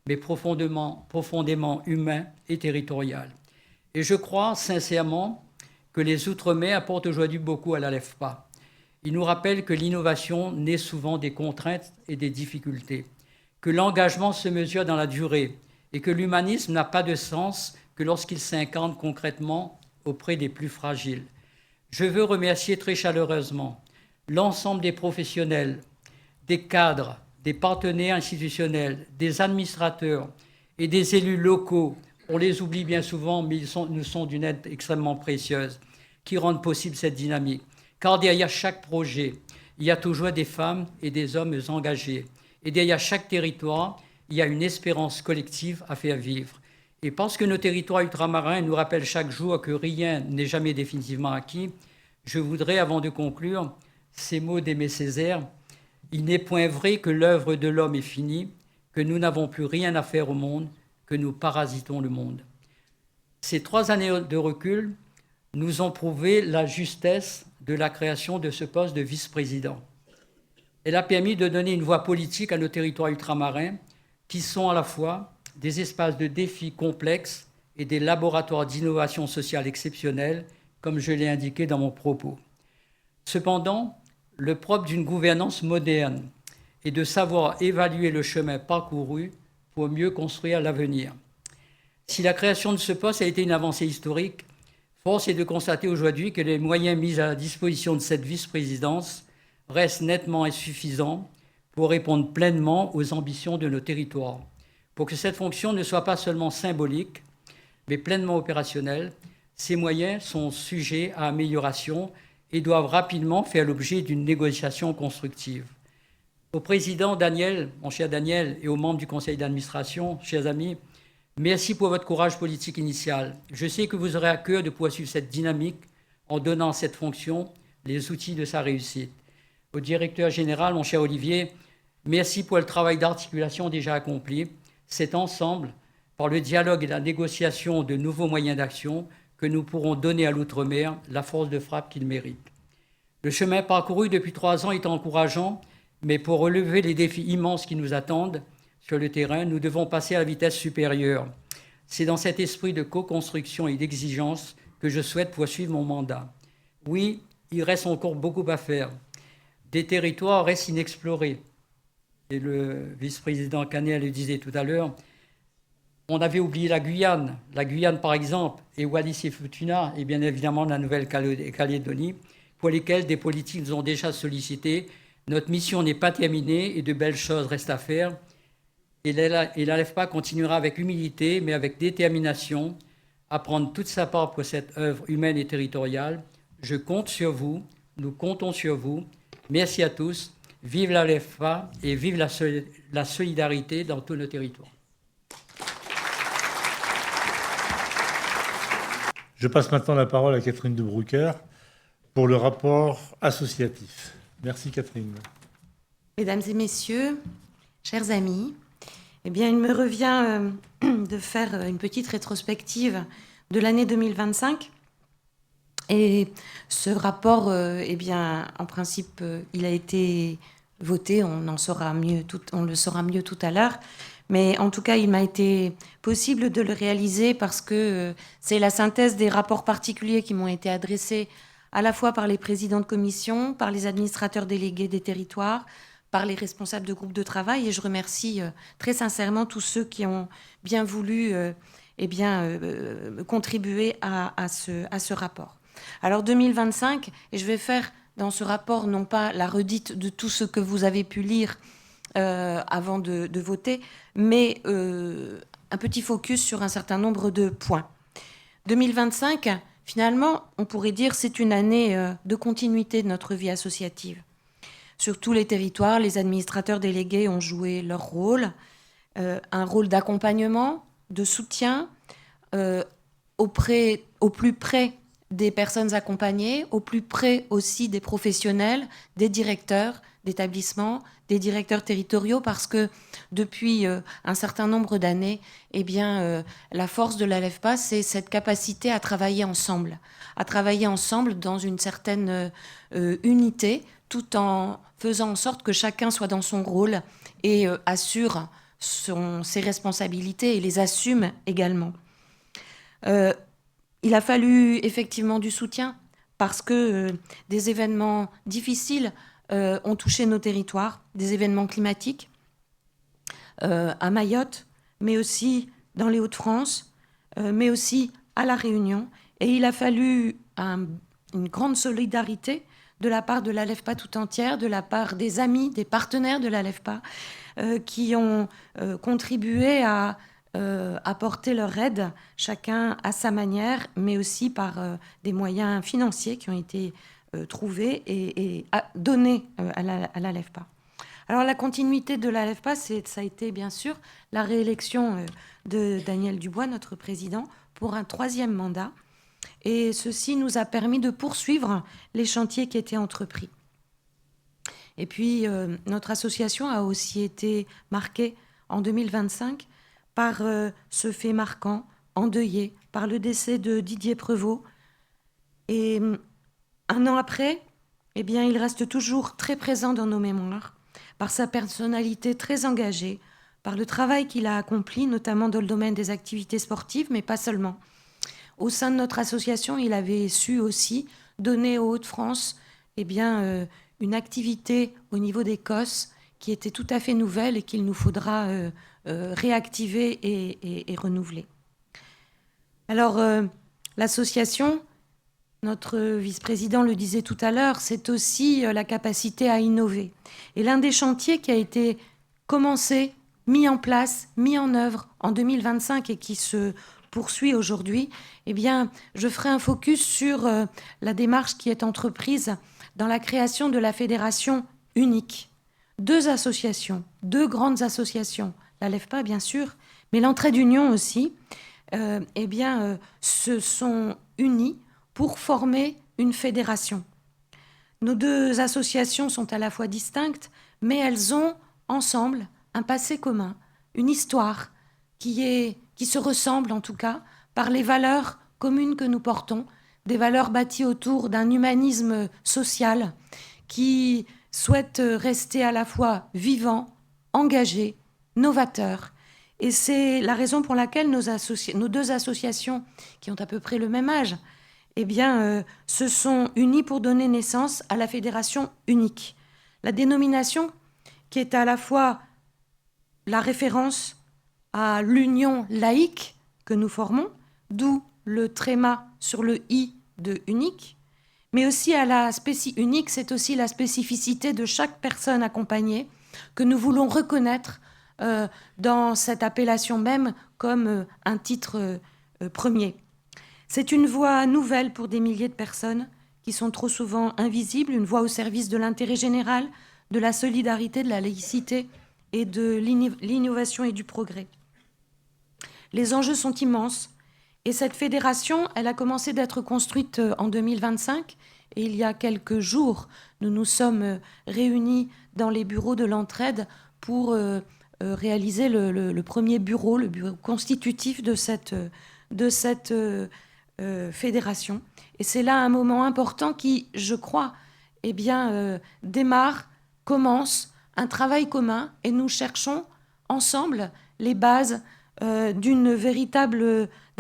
mais profondément humain et territorial. Et je crois sincèrement que les Outre-mer apportent aujourd'hui beaucoup à l'ALEFPA. Ils nous rappellent que l'innovation naît souvent des contraintes et des difficultés, que l'engagement se mesure dans la durée et que l'humanisme n'a pas de sens que lorsqu'il s'incarne concrètement auprès des plus fragiles. Je veux remercier très chaleureusement l'ensemble des professionnels, des cadres, des partenaires institutionnels, des administrateurs et des élus locaux. On les oublie bien souvent, mais nous sont d'une aide extrêmement précieuse, qui rendent possible cette dynamique. Car derrière chaque projet, il y a toujours des femmes et des hommes engagés. Et derrière chaque territoire, il y a une espérance collective à faire vivre. Et parce que nos territoires ultramarins nous rappellent chaque jour que rien n'est jamais définitivement acquis, je voudrais, avant de conclure, ces mots d'Aimé Césaire: « Il n'est point vrai que l'œuvre de l'homme est finie, que nous n'avons plus rien à faire au monde, que nous parasitons le monde. Ces 3 années de recul nous ont prouvé la justesse de la création de ce poste de vice-président. Elle a permis de donner une voix politique à nos territoires ultramarins qui sont à la fois des espaces de défis complexes et des laboratoires d'innovation sociale exceptionnels, comme je l'ai indiqué dans mon propos. Cependant, le propre d'une gouvernance moderne est de savoir évaluer le chemin parcouru pour mieux construire l'avenir. Si la création de ce poste a été une avancée historique, force est de constater aujourd'hui que les moyens mis à la disposition de cette vice-présidence restent nettement insuffisants pour répondre pleinement aux ambitions de nos territoires. Pour que cette fonction ne soit pas seulement symbolique, mais pleinement opérationnelle, ces moyens sont sujets à amélioration et doivent rapidement faire l'objet d'une négociation constructive. Au président Daniel, mon cher Daniel, et aux membres du conseil d'administration, chers amis, merci pour votre courage politique initial. Je sais que vous aurez à cœur de poursuivre cette dynamique en donnant à cette fonction les outils de sa réussite. Au directeur général, mon cher Olivier, merci pour le travail d'articulation déjà accompli. C'est ensemble, par le dialogue et la négociation de nouveaux moyens d'action, que nous pourrons donner à l'outre-mer la force de frappe qu'il mérite. Le chemin parcouru depuis 3 ans est encourageant, mais pour relever les défis immenses qui nous attendent sur le terrain, nous devons passer à la vitesse supérieure. C'est dans cet esprit de co-construction et d'exigence que je souhaite poursuivre mon mandat. Oui, il reste encore beaucoup à faire. Des territoires restent inexplorés. Et le vice-président Canet le disait tout à l'heure, on avait oublié la Guyane. La Guyane, par exemple, et Wallis et Futuna, et bien évidemment la Nouvelle-Calédonie, pour lesquelles des politiques nous ont déjà sollicités. Notre mission n'est pas terminée et de belles choses restent à faire. Et l'ALEFPA continuera avec humilité, mais avec détermination, à prendre toute sa part pour cette œuvre humaine et territoriale. Je compte sur vous, nous comptons sur vous. Merci à tous. Vive l'ALEFPA et vive la solidarité dans tous nos territoires. Je passe maintenant la parole à Catherine de Broecker pour le rapport associatif. Merci Catherine. Mesdames et messieurs, chers amis, eh bien, il me revient de faire une petite rétrospective de l'année 2025. Et ce rapport, eh bien, en principe, il a été voté, on le saura mieux tout à l'heure. Mais en tout cas, il m'a été possible de le réaliser parce que c'est la synthèse des rapports particuliers qui m'ont été adressés à la fois par les présidents de commission, par les administrateurs délégués des territoires, par les responsables de groupes de travail. Et je remercie très sincèrement tous ceux qui ont bien voulu contribuer à ce rapport. Alors 2025, et je vais faire dans ce rapport non pas la redite de tout ce que vous avez pu lire avant de voter, mais un petit focus sur un certain nombre de points. 2025, finalement, on pourrait dire c'est une année de continuité de notre vie associative. Sur tous les territoires, les administrateurs délégués ont joué leur rôle, un rôle d'accompagnement, de soutien, au plus près des personnes accompagnées, au plus près aussi des professionnels, des directeurs d'établissements, des directeurs territoriaux, parce que depuis un certain nombre d'années, eh bien, la force de l'ALEFPA, c'est cette capacité à travailler ensemble dans une certaine unité, tout en faisant en sorte que chacun soit dans son rôle et assure ses responsabilités et les assume également. Il a fallu effectivement du soutien parce que des événements difficiles ont touché nos territoires, des événements climatiques à Mayotte, mais aussi dans les Hauts-de-France, mais aussi à La Réunion. Et il a fallu une grande solidarité de la part de l'ALEFPA tout entière, de la part des amis, des partenaires de l'ALEFPA, qui ont contribué à apporter leur aide, chacun à sa manière, mais aussi par des moyens financiers qui ont été trouvés et donnés à l'ALEFPA. Alors la continuité de l'ALEFPA, ça a été bien sûr la réélection de Daniel Dubois, notre président, pour un 3e mandat. Et ceci nous a permis de poursuivre les chantiers qui étaient entrepris. Et puis notre association a aussi été marquée en 2025 par ce fait marquant, endeuillé par le décès de Didier Prevost. Et un an après, eh bien, il reste toujours très présent dans nos mémoires, par sa personnalité très engagée, par le travail qu'il a accompli, notamment dans le domaine des activités sportives, mais pas seulement. Au sein de notre association, il avait su aussi donner aux Hauts-de-France eh bien, une activité au niveau des COS qui était tout à fait nouvelle et qu'il nous faudra réactiver et renouveler. Alors, l'association, notre vice-président le disait tout à l'heure, c'est aussi la capacité à innover. Et l'un des chantiers qui a été commencé, mis en place, mis en œuvre en 2025 et qui se poursuit aujourd'hui, eh bien, je ferai un focus sur la démarche qui est entreprise dans la création de la fédération unique. 2 associations, 2 grandes associations, la LEFPA bien sûr, mais l'Entraide Union aussi, eh bien, se sont unis pour former une fédération. Nos 2 associations sont à la fois distinctes, mais elles ont ensemble un passé commun, une histoire qui se ressemble en tout cas par les valeurs communes que nous portons, des valeurs bâties autour d'un humanisme social qui souhaite rester à la fois vivant, engagé, novateur. Et c'est la raison pour laquelle nos 2 associations, qui ont à peu près le même âge, eh bien, se sont unies pour donner naissance à la fédération unique. La dénomination qui est à la fois la référence à l'union laïque que nous formons, d'où le tréma sur le « i » de unique, mais aussi à la unique, c'est aussi la spécificité de chaque personne accompagnée que nous voulons reconnaître dans cette appellation même comme un titre premier. C'est une voix nouvelle pour des milliers de personnes qui sont trop souvent invisibles, une voix au service de l'intérêt général, de la solidarité, de la laïcité et de l'innovation et du progrès. Les enjeux sont immenses et cette fédération, elle a commencé d'être construite en 2025 et il y a quelques jours, nous nous sommes réunis dans les bureaux de l'Entraide pour réaliser le premier bureau, le bureau constitutif de cette fédération. Et c'est là un moment important qui, je crois, eh bien, commence un travail commun et nous cherchons ensemble les bases d'un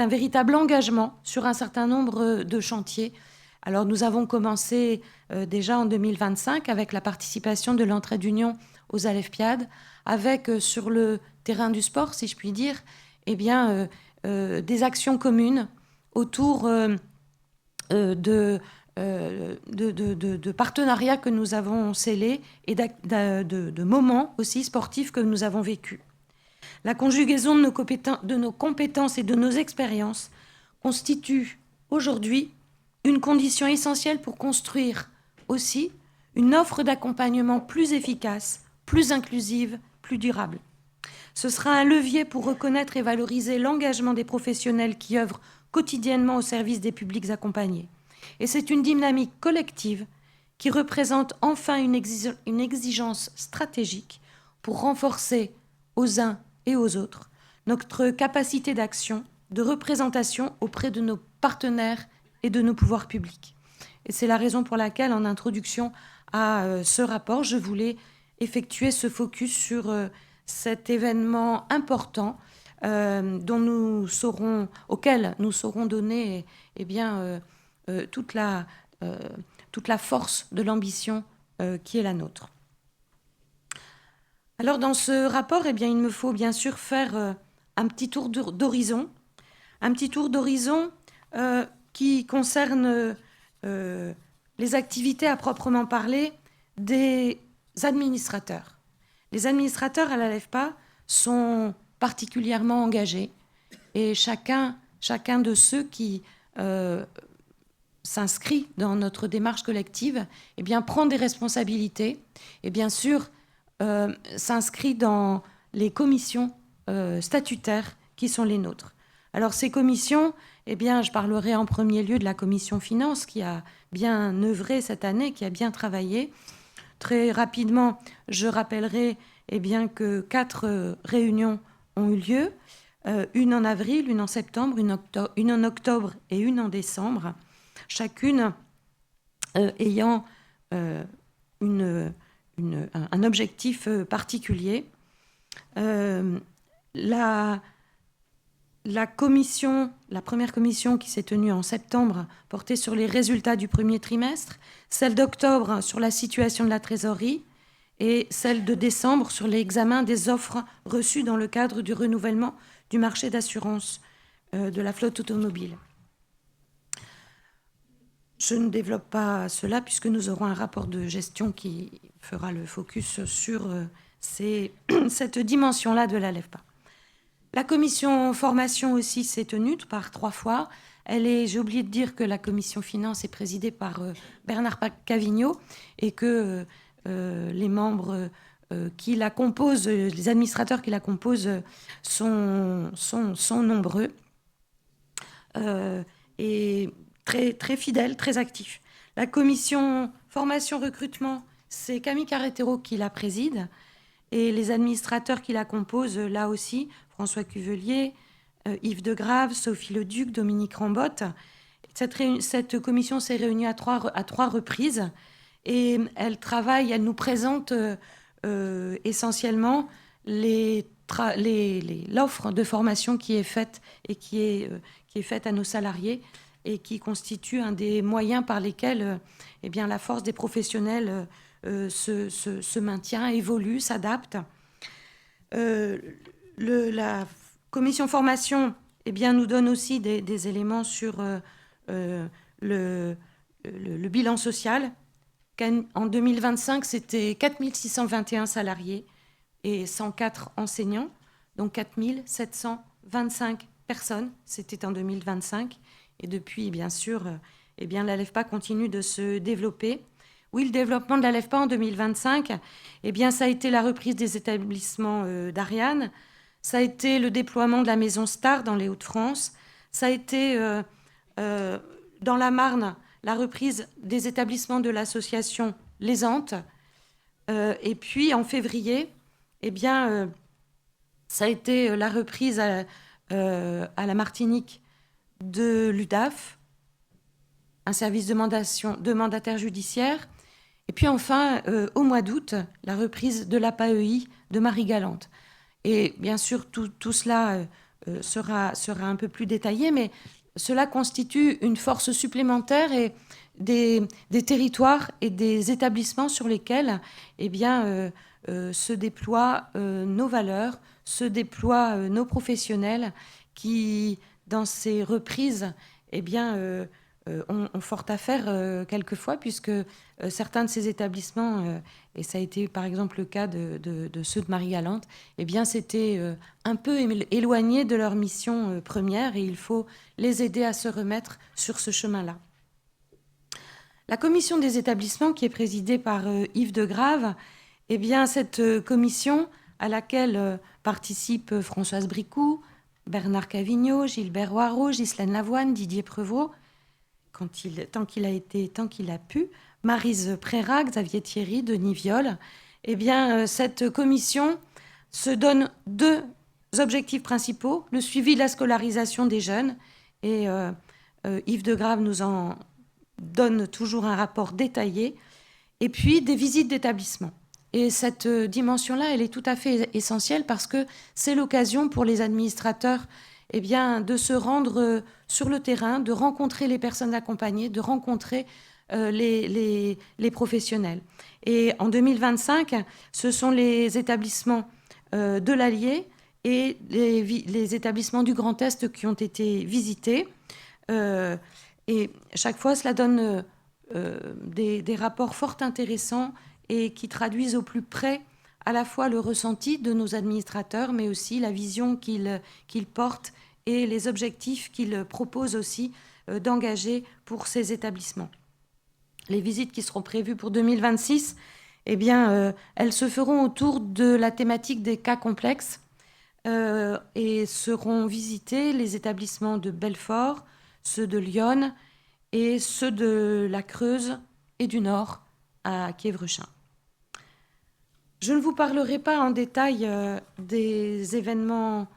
véritable engagement sur un certain nombre de chantiers. Alors nous avons commencé déjà en 2025 avec la participation de l'Entraide Union aux Alefpiades, avec sur le terrain du sport, si je puis dire, eh bien, des actions communes autour de partenariats que nous avons scellés et de moments aussi sportifs que nous avons vécus. La conjugaison de nos compétences et de nos expériences constitue aujourd'hui une condition essentielle pour construire aussi une offre d'accompagnement plus efficace, plus inclusive, plus durable. Ce sera un levier pour reconnaître et valoriser l'engagement des professionnels qui œuvrent quotidiennement au service des publics accompagnés. Et c'est une dynamique collective qui représente enfin une exigence stratégique pour renforcer aux uns et aux autres notre capacité d'action, de représentation auprès de nos partenaires et de nos pouvoirs publics. Et c'est la raison pour laquelle, en introduction à ce rapport, je voulais effectuer ce focus sur cet événement important auquel nous saurons donner eh bien, toute la force de l'ambition qui est la nôtre. Alors dans ce rapport, eh bien, il me faut bien sûr faire un petit tour d'horizon, qui concerne les activités à proprement parler des administrateurs. Les administrateurs à la LEFPA sont particulièrement engagés et chacun de ceux qui s'inscrit dans notre démarche collective eh bien, prend des responsabilités et bien sûr s'inscrit dans les commissions statutaires qui sont les nôtres. Alors ces commissions, eh bien, je parlerai en premier lieu de la commission finances qui a bien œuvré cette année, qui a bien travaillé. Très rapidement, je rappellerai eh bien, que 4 réunions ont eu lieu. une en avril, une en septembre, une en octobre et une en décembre, chacune ayant un objectif particulier. La première commission qui s'est tenue en septembre portait sur les résultats du premier trimestre, celle d'octobre sur la situation de la trésorerie et celle de décembre sur l'examen des offres reçues dans le cadre du renouvellement du marché d'assurance de la flotte automobile. Je ne développe pas cela puisque nous aurons un rapport de gestion qui fera le focus sur cette dimension-là de la LEFPA. La commission formation aussi s'est tenue par 3 fois. J'ai oublié de dire que la commission finance est présidée par Bernard Cavigno et que les membres qui la composent, les administrateurs qui la composent sont nombreux et très, très fidèles, très actifs. La commission formation-recrutement, c'est Camille Carretero qui la préside et les administrateurs qui la composent, là aussi, François Cuvelier, Yves Degrave, Sophie Leduc, Dominique Rambotte. Cette commission s'est réunie à trois reprises et elle nous présente essentiellement l'offre de formation qui est faite et qui est faite à nos salariés et qui constitue un des moyens par lesquels la force des professionnels se maintient, évolue, s'adapte. La commission formation nous donne aussi des éléments sur le bilan social. En 2025, c'était 4621 salariés et 104 enseignants, donc 4725 personnes, c'était en 2025. Et depuis, bien sûr, la LEFPA continue de se développer. Oui, le développement de la LEFPA en 2025, ça a été la reprise des établissements d'Ariane, ça a été le déploiement de la maison Star dans les Hauts-de-France, ça a été dans la Marne la reprise des établissements de l'association Les Antes, et puis en février, ça a été la reprise à la Martinique de l'UDAF, un service de mandataire judiciaire. Et puis enfin, au mois d'août, la reprise de l'APAEI de Marie-Galante. Et bien sûr, tout cela sera un peu plus détaillé, mais cela constitue une force supplémentaire et des territoires et des établissements sur lesquels se déploient nos valeurs, se déploient nos professionnels qui, dans ces reprises, ont fort à faire quelquefois, puisque certains de ces établissements, et ça a été par exemple le cas de ceux de Marie-Galante, s'étaient un peu éloignés de leur mission première et il faut les aider à se remettre sur ce chemin-là. La commission des établissements, qui est présidée par Yves Degrave, cette commission à laquelle participent Françoise Bricou, Bernard Cavigno, Gilbert Roireau, Ghislaine Lavoine, Didier Prevot, tant qu'il a pu, Maryse Préra, Xavier Thierry, Denis Viol, cette commission se donne 2 objectifs principaux, le suivi de la scolarisation des jeunes, et Yves Degrave nous en donne toujours un rapport détaillé, et puis des visites d'établissement. Et cette dimension-là, elle est tout à fait essentielle parce que c'est l'occasion pour les administrateurs de se rendre sur le terrain, de rencontrer les personnes accompagnées, de rencontrer les professionnels. Et en 2025, ce sont les établissements de l'Allier et les établissements du Grand Est qui ont été visités. Et chaque fois, cela donne des rapports fort intéressants et qui traduisent au plus près à la fois le ressenti de nos administrateurs, mais aussi la vision qu'ils portent et les objectifs qu'ils proposent aussi d'engager pour ces établissements. Les visites qui seront prévues pour 2026, elles se feront autour de la thématique des cas complexes et seront visités les établissements de Belfort, ceux de Lyon et ceux de la Creuse et du Nord à Kievrechin. Je ne vous parlerai pas en détail des événements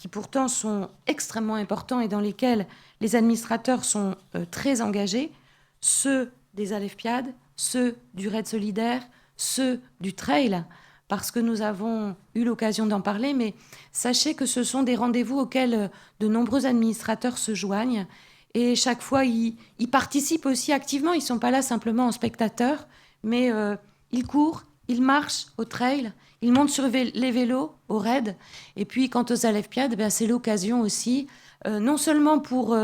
qui pourtant sont extrêmement importants et dans lesquels les administrateurs sont très engagés, ceux des Alefpiades, ceux du Raid Solidaire, ceux du Trail, parce que nous avons eu l'occasion d'en parler, mais sachez que ce sont des rendez-vous auxquels de nombreux administrateurs se joignent et chaque fois, ils participent aussi activement. Ils ne sont pas là simplement en spectateurs, mais ils courent, ils marchent au trail, ils montent sur les vélos, au raid. Et puis, quant aux Alefpiades, c'est l'occasion aussi, non seulement pour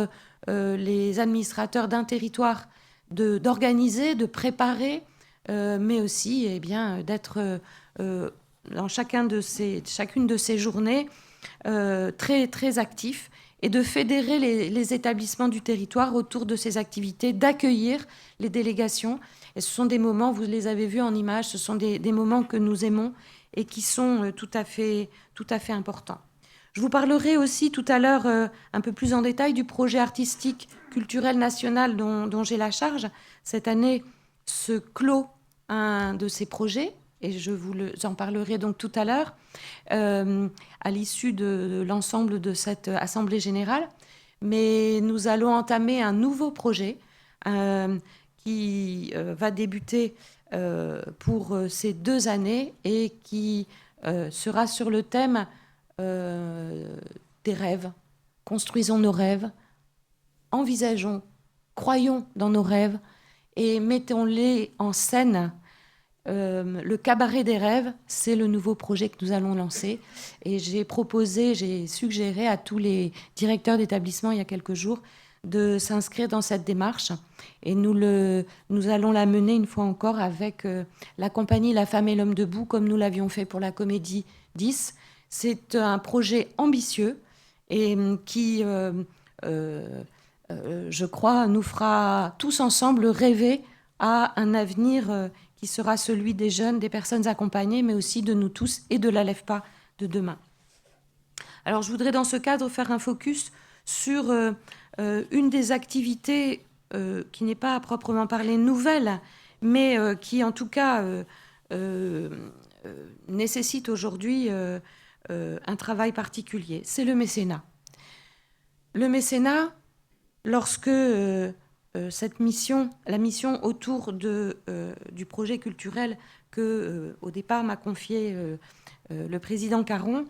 les administrateurs d'un territoire d'organiser, de préparer, mais aussi d'être dans chacune de ces journées très, très actifs et de fédérer les établissements du territoire autour de ces activités, d'accueillir les délégations. Et ce sont des moments, vous les avez vus en images, ce sont des moments que nous aimons et qui sont tout à fait importants. Je vous parlerai aussi tout à l'heure un peu plus en détail du projet artistique culturel national dont j'ai la charge. Cette année se clôt un de ces projets et je vous en parlerai donc tout à l'heure à l'issue de l'ensemble de cette Assemblée générale. Mais nous allons entamer un nouveau projet qui va débuter pour ces 2 années et qui sera sur le thème des rêves. Construisons nos rêves, envisageons, croyons dans nos rêves et mettons-les en scène. Le cabaret des rêves, c'est le nouveau projet que nous allons lancer. Et j'ai suggéré à tous les directeurs d'établissement il y a quelques jours de s'inscrire dans cette démarche. Et nous allons la mener une fois encore avec la compagnie La Femme et l'Homme debout, comme nous l'avions fait pour la Comédie 10. C'est un projet ambitieux et qui, je crois, nous fera tous ensemble rêver à un avenir qui sera celui des jeunes, des personnes accompagnées, mais aussi de nous tous et de l'ALEFPA de demain. Alors, je voudrais dans ce cadre faire un focus sur une des activités qui n'est pas à proprement parler nouvelle, mais qui, en tout cas, nécessite aujourd'hui un travail particulier. C'est le mécénat. Le mécénat, lorsque cette mission, la mission autour du projet culturel que, au départ, m'a confié le président Caron,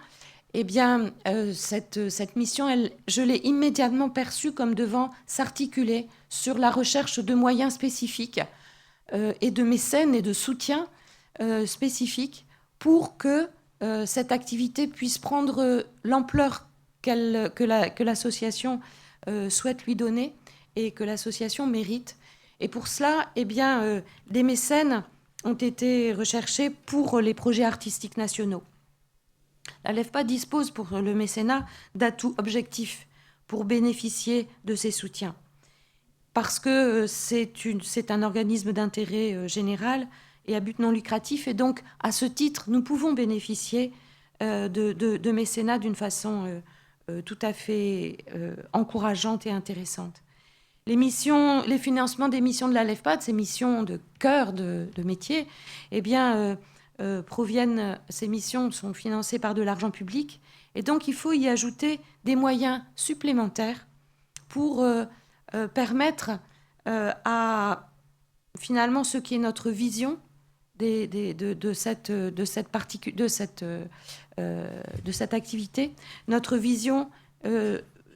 eh bien, cette mission, je l'ai immédiatement perçue comme devant s'articuler sur la recherche de moyens spécifiques et de mécènes et de soutien spécifiques pour que cette activité puisse prendre l'ampleur que l'association souhaite lui donner et que l'association mérite. Et pour cela, eh bien, des mécènes ont été recherchés pour les projets artistiques nationaux. La LEFPA dispose pour le mécénat d'atouts objectifs pour bénéficier de ces soutiens. Parce que c'est un organisme d'intérêt général et à but non lucratif. Et donc, à ce titre, nous pouvons bénéficier de mécénat d'une façon tout à fait encourageante et intéressante. Les financements des missions de la LEFPA, de ces missions de cœur de métier, eh bien, ces missions sont financées par de l'argent public. Et donc, il faut y ajouter des moyens supplémentaires pour permettre à, finalement, ce qui est notre vision de cette activité, notre vision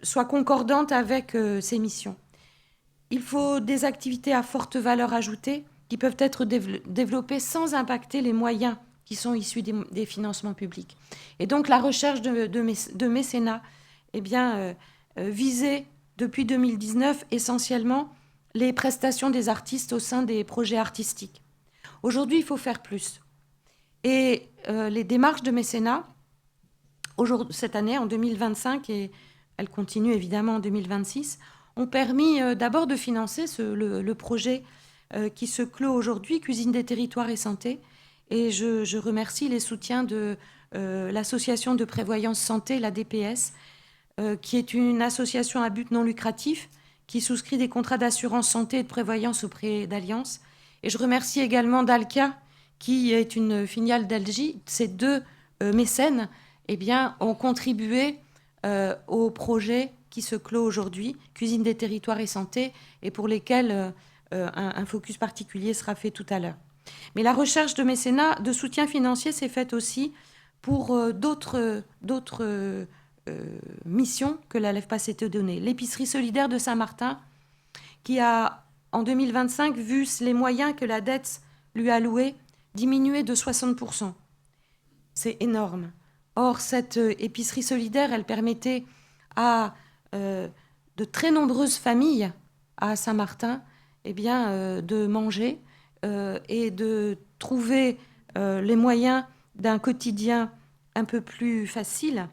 soit concordante avec ces missions. Il faut des activités à forte valeur ajoutée qui peuvent être développées sans impacter les moyens qui sont issus des financements publics. Et donc la recherche de mécénat, eh bien, visait depuis 2019 essentiellement les prestations des artistes au sein des projets artistiques. Aujourd'hui, il faut faire plus. Et les démarches de mécénat, cette année, en 2025, et elles continuent évidemment en 2026, ont permis d'abord de financer le projet qui se clôt aujourd'hui, Cuisine des territoires et santé. Et je remercie les soutiens de l'association de prévoyance santé, la DPS, qui est une association à but non lucratif qui souscrit des contrats d'assurance santé et de prévoyance auprès d'Allianz. Et je remercie également Dalca, qui est une filiale d'Algie. Ces deux mécènes, eh bien, ont contribué au projet qui se clôt aujourd'hui, Cuisine des territoires et santé, et pour lesquels un focus particulier sera fait tout à l'heure. Mais la recherche de mécénat, de soutien financier, s'est faite aussi pour d'autres missions que la LEFPA s'était donnée. L'épicerie solidaire de Saint-Martin, qui a, en 2025, vu les moyens que la dette lui a alloués diminuer de 60%. C'est énorme. Or, cette épicerie solidaire, elle permettait à de très nombreuses familles à Saint-Martin de manger et de trouver les moyens d'un quotidien un peu plus facile.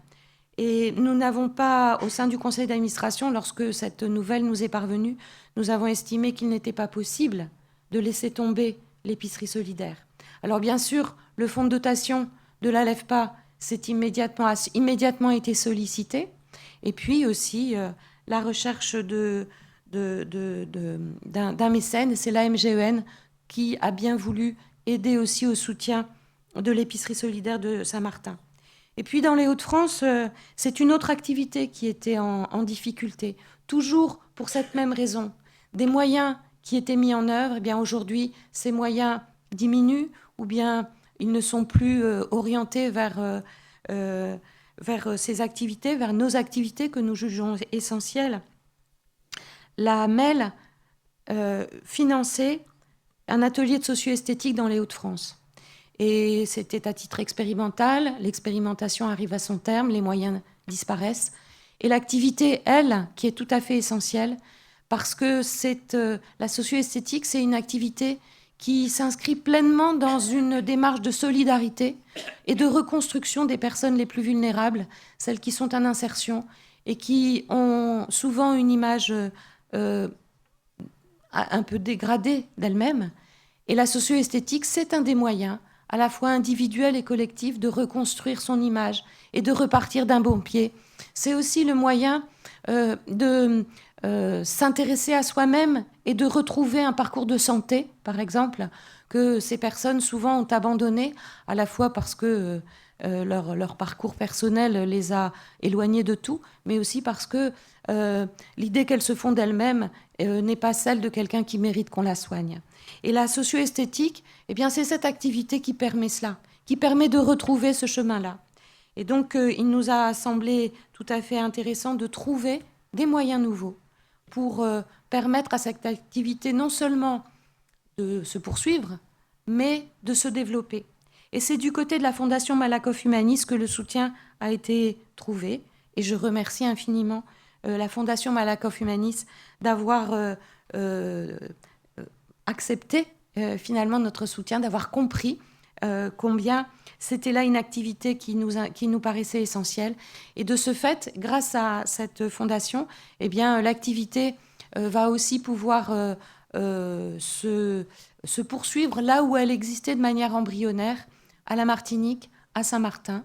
Et nous n'avons pas, au sein du conseil d'administration, lorsque cette nouvelle nous est parvenue, nous avons estimé qu'il n'était pas possible de laisser tomber l'épicerie solidaire. Alors bien sûr, le fonds de dotation de la LEFPA a immédiatement été sollicité. Et puis aussi la recherche d'un mécène, c'est la MGEN qui a bien voulu aider aussi au soutien de l'épicerie solidaire de Saint-Martin. Et puis dans les Hauts-de-France, c'est une autre activité qui était en difficulté, toujours pour cette même raison. Des moyens qui étaient mis en œuvre, eh bien aujourd'hui, ces moyens diminuent ou bien ils ne sont plus orientés vers ces activités, vers nos activités que nous jugeons essentielles. La MEL finançait un atelier de socio-esthétique dans les Hauts-de-France. Et c'était à titre expérimental. L'expérimentation arrive à son terme, les moyens disparaissent. Et l'activité, elle, qui est tout à fait essentielle, parce que la socio-esthétique, c'est une activité qui s'inscrit pleinement dans une démarche de solidarité et de reconstruction des personnes les plus vulnérables, celles qui sont en insertion et qui ont souvent une image un peu dégradée d'elles-mêmes. Et la socio-esthétique, c'est un des moyens, à la fois individuel et collectif, de reconstruire son image et de repartir d'un bon pied. C'est aussi le moyen de s'intéresser à soi-même et de retrouver un parcours de santé, par exemple, que ces personnes souvent ont abandonné, à la fois parce que leur parcours personnel les a éloignées de tout, mais aussi parce que l'idée qu'elles se font d'elles-mêmes n'est pas celle de quelqu'un qui mérite qu'on la soigne. Et la socio-esthétique, eh bien, c'est cette activité qui permet cela, qui permet de retrouver ce chemin-là. Et donc, il nous a semblé tout à fait intéressant de trouver des moyens nouveaux pour permettre à cette activité non seulement de se poursuivre, mais de se développer. Et c'est du côté de la Fondation Malakoff Humanis que le soutien a été trouvé. Et je remercie infiniment la Fondation Malakoff Humanis d'avoir accepté finalement notre soutien, d'avoir compris combien c'était là une activité qui nous paraissait essentielle. Et de ce fait, grâce à cette fondation, eh bien, l'activité va aussi pouvoir se poursuivre là où elle existait de manière embryonnaire, à la Martinique, à Saint-Martin.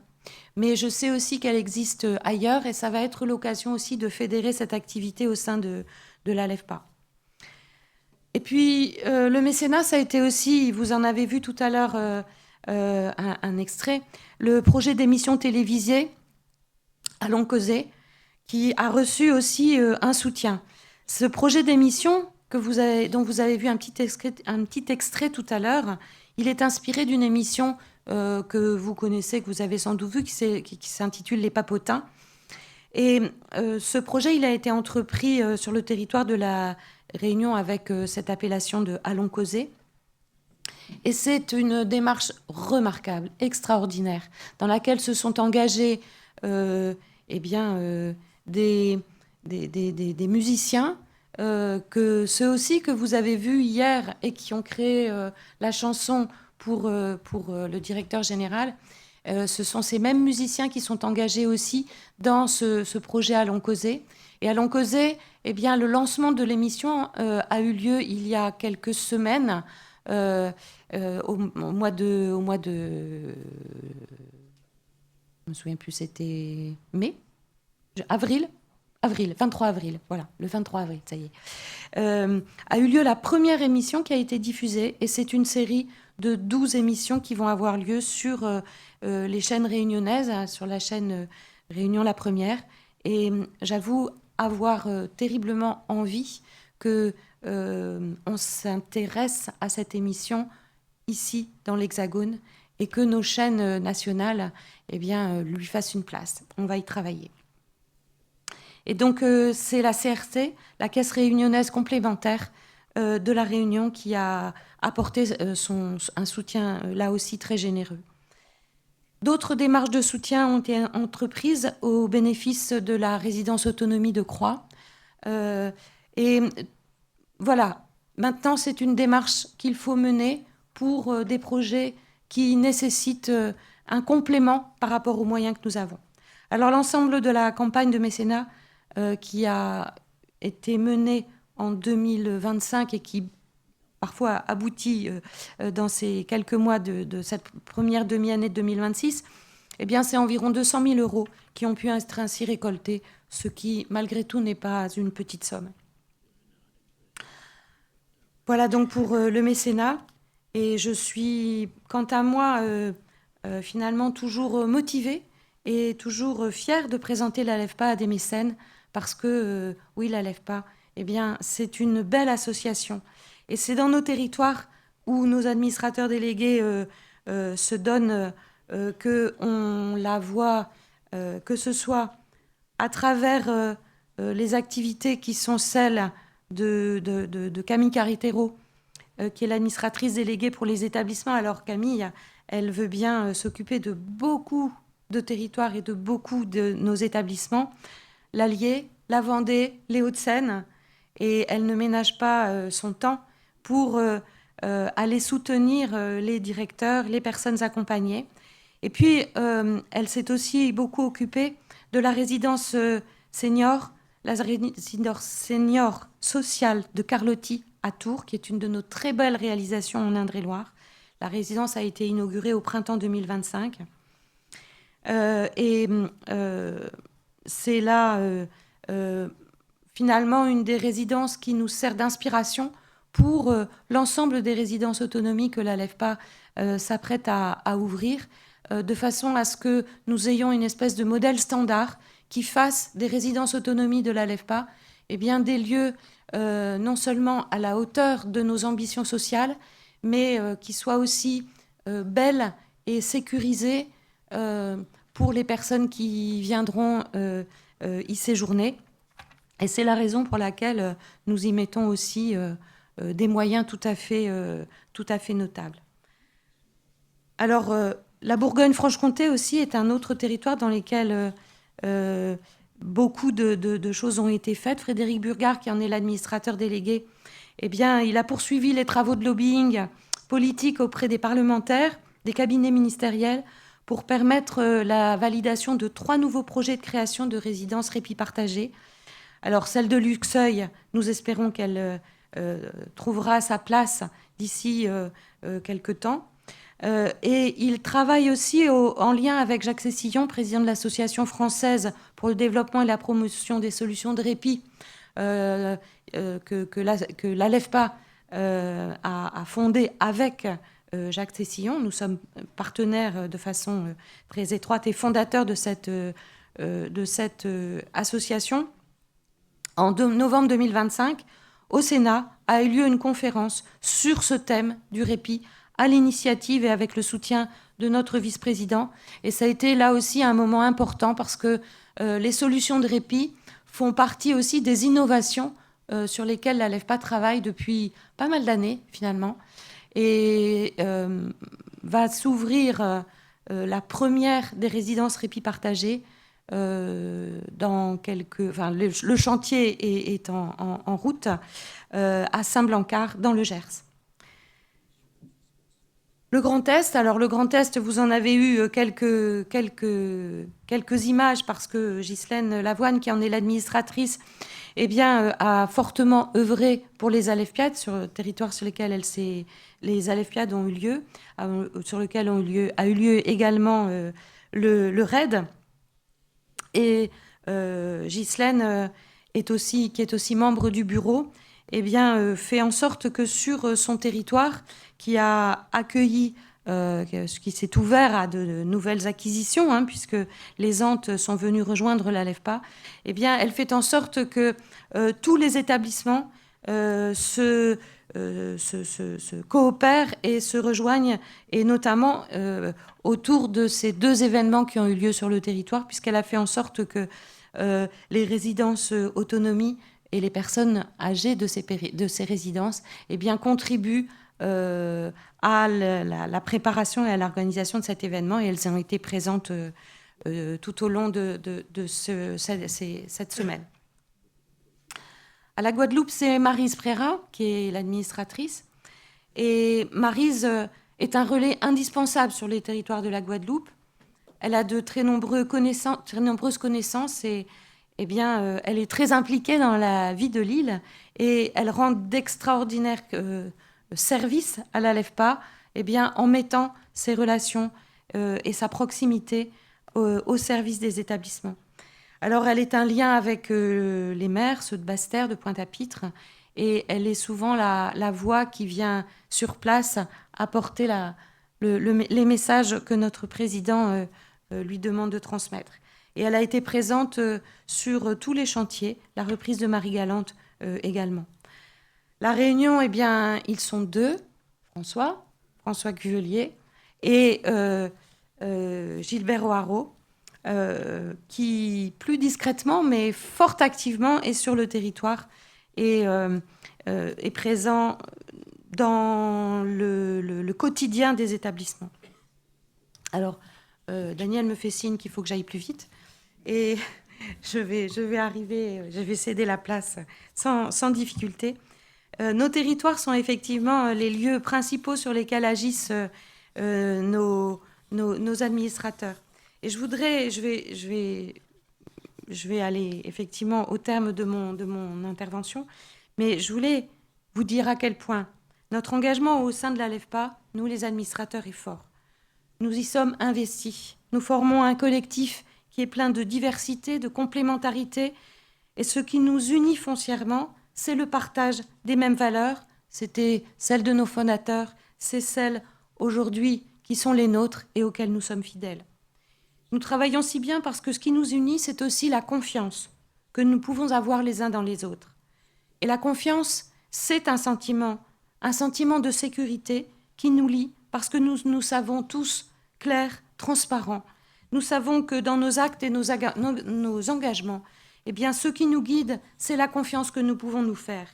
Mais je sais aussi qu'elle existe ailleurs et ça va être l'occasion aussi de fédérer cette activité au sein de la LEFPA. Et puis, le mécénat, ça a été aussi, vous en avez vu tout à l'heure un extrait, le projet d'émission télévisée Allons causer, qui a reçu aussi un soutien. Ce projet d'émission dont vous avez vu un petit extrait tout à l'heure, il est inspiré d'une émission que vous connaissez, que vous avez sans doute vu, qui s'intitule Les Papotins. Et ce projet, il a été entrepris sur le territoire de la Réunion avec cette appellation de Allons causer. Et c'est une démarche remarquable, extraordinaire, dans laquelle se sont engagés des musiciens, que ceux aussi que vous avez vus hier et qui ont créé la chanson pour le directeur général. Ce sont ces mêmes musiciens qui sont engagés aussi dans ce projet Allons causer. Et Allons causer, eh bien, le lancement de l'émission a eu lieu il y a quelques semaines, au mois de... Je me souviens plus, c'était avril, 23 avril, voilà, le 23 avril, ça y est. A eu lieu la première émission qui a été diffusée, et c'est une série de 12 émissions qui vont avoir lieu sur les chaînes réunionnaises, sur la chaîne Réunion la Première, Et j'avoue avoir terriblement envie que on s'intéresse à cette émission ici, dans l'Hexagone, et que nos chaînes nationales lui fassent une place. On va y travailler. Et donc, c'est la CRC, la Caisse réunionnaise complémentaire de la Réunion, qui a apporté un soutien, là aussi, très généreux. D'autres démarches de soutien ont été entreprises au bénéfice de la résidence autonomie de Croix. Et voilà, maintenant, c'est une démarche qu'il faut mener pour des projets qui nécessitent un complément par rapport aux moyens que nous avons. Alors, l'ensemble de la campagne de mécénat qui a été menée en 2025 et qui parfois aboutit dans ces quelques mois de cette première demi-année de 2026, eh bien, c'est environ 200 000 € qui ont pu être ainsi récoltés, ce qui, malgré tout, n'est pas une petite somme. Voilà donc pour le mécénat. Et je suis, quant à moi, finalement toujours motivée et toujours fière de présenter la LEFPA à des mécènes parce que, oui, la LEFPA, eh bien, c'est une belle association. Et c'est dans nos territoires où nos administrateurs délégués se donnent qu'on la voit, que ce soit à travers les activités qui sont celles de Camille Carretero, qui est l'administratrice déléguée pour les établissements. Alors Camille, elle veut bien s'occuper de beaucoup de territoires et de beaucoup de nos établissements, l'Allier, la Vendée, les Hauts-de-Seine, et elle ne ménage pas son temps pour aller soutenir les directeurs, les personnes accompagnées. Et puis, elle s'est aussi beaucoup occupée de la résidence senior, la résidence senior sociale de Carlotti à Tours, qui est une de nos très belles réalisations en Indre-et-Loire. La résidence a été inaugurée au printemps 2025. C'est là, finalement, une des résidences qui nous sert d'inspiration pour l'ensemble des résidences autonomie que la LEFPA s'apprête à ouvrir, de façon à ce que nous ayons une espèce de modèle standard qui fasse des résidences autonomie de la LEFPA des lieux non seulement à la hauteur de nos ambitions sociales, mais qui soient aussi belles et sécurisées pour les personnes qui viendront y séjourner. Et c'est la raison pour laquelle nous y mettons aussi des moyens tout à fait notables. Alors, la Bourgogne-Franche-Comté aussi est un autre territoire dans lequel beaucoup de choses ont été faites. Frédéric Burgard, qui en est l'administrateur délégué, il a poursuivi les travaux de lobbying politique auprès des parlementaires, des cabinets ministériels, pour permettre la validation de 3 nouveaux projets de création de résidences répit partagées. Alors, celle de Luxeuil, nous espérons qu'elle trouvera sa place d'ici quelques temps. Et il travaille aussi en lien avec Jacques Cessillon, président de l'Association française pour le développement et la promotion des solutions de répit, que la LEFPA a fondé avec Jacques Cessillon. Nous sommes partenaires de façon très étroite et fondateurs de cette association. En novembre 2025, au Sénat, a eu lieu une conférence sur ce thème du répit, à l'initiative et avec le soutien de notre vice-président. Et ça a été là aussi un moment important parce que les solutions de répit font partie aussi des innovations sur lesquelles la LEFPA travaille depuis pas mal d'années finalement. Et va s'ouvrir la première des résidences répit partagées dans le chantier est en route à Saint-Blancard dans le Gers. Le Grand Est, alors le Grand Est, vous en avez eu quelques images parce que Ghislaine Lavoine, qui en est l'administratrice, a fortement œuvré pour les Alefpiades sur le territoire sur lequel les Alefpiades ont eu lieu, sur lequel a eu lieu également le RAID. Et Ghislaine, qui est aussi membre du bureau, fait en sorte que sur son territoire, qui a accueilli ce qui s'est ouvert à de nouvelles acquisitions, hein, puisque les Antes sont venus rejoindre la LEFPA, eh bien, elle fait en sorte que tous les établissements se coopèrent et se rejoignent, et notamment autour de ces 2 événements qui ont eu lieu sur le territoire, puisqu'elle a fait en sorte que les résidences autonomie et les personnes âgées de ces résidences eh bien, contribuent à la préparation et à l'organisation de cet événement, et elles ont été présentes tout au long de cette semaine. À la Guadeloupe, c'est Maryse Préra qui est l'administratrice, et Maryse est un relais indispensable sur les territoires de la Guadeloupe. Elle a de très nombreuses connaissances et eh bien, elle est très impliquée dans la vie de l'île, et elle rend d'extraordinaires services à la LEFPA, eh bien, en mettant ses relations et sa proximité au service des établissements. Alors, elle est un lien avec les maires, ceux de Basse-Terre, de Pointe-à-Pitre, et elle est souvent la voix qui vient sur place apporter les messages que notre président lui demande de transmettre. Et elle a été présente sur tous les chantiers, la reprise de Marie-Galante également. La Réunion, eh bien, ils sont 2, François Cuvelier et Gilbert O'Haraud, qui, plus discrètement, mais fort activement, est sur le territoire et est présent dans le quotidien des établissements. Alors, Daniel me fait signe qu'il faut que j'aille plus vite, et je vais céder la place sans difficulté. Nos territoires sont effectivement les lieux principaux sur lesquels agissent nos administrateurs. Et je vais aller effectivement au terme de mon intervention, mais je voulais vous dire à quel point notre engagement au sein de la LEFPA, nous les administrateurs, est fort. Nous y sommes investis. Nous formons un collectif qui est plein de diversité, de complémentarité, et ce qui nous unit foncièrement, c'est le partage des mêmes valeurs. C'était celles de nos fondateurs, c'est celles aujourd'hui qui sont les nôtres et auxquelles nous sommes fidèles. Nous travaillons si bien parce que ce qui nous unit, c'est aussi la confiance que nous pouvons avoir les uns dans les autres. Et la confiance, c'est un sentiment de sécurité qui nous lie parce que nous savons tous clairs, transparents. Nous savons que dans nos actes et nos engagements, eh bien, ce qui nous guide, c'est la confiance que nous pouvons nous faire.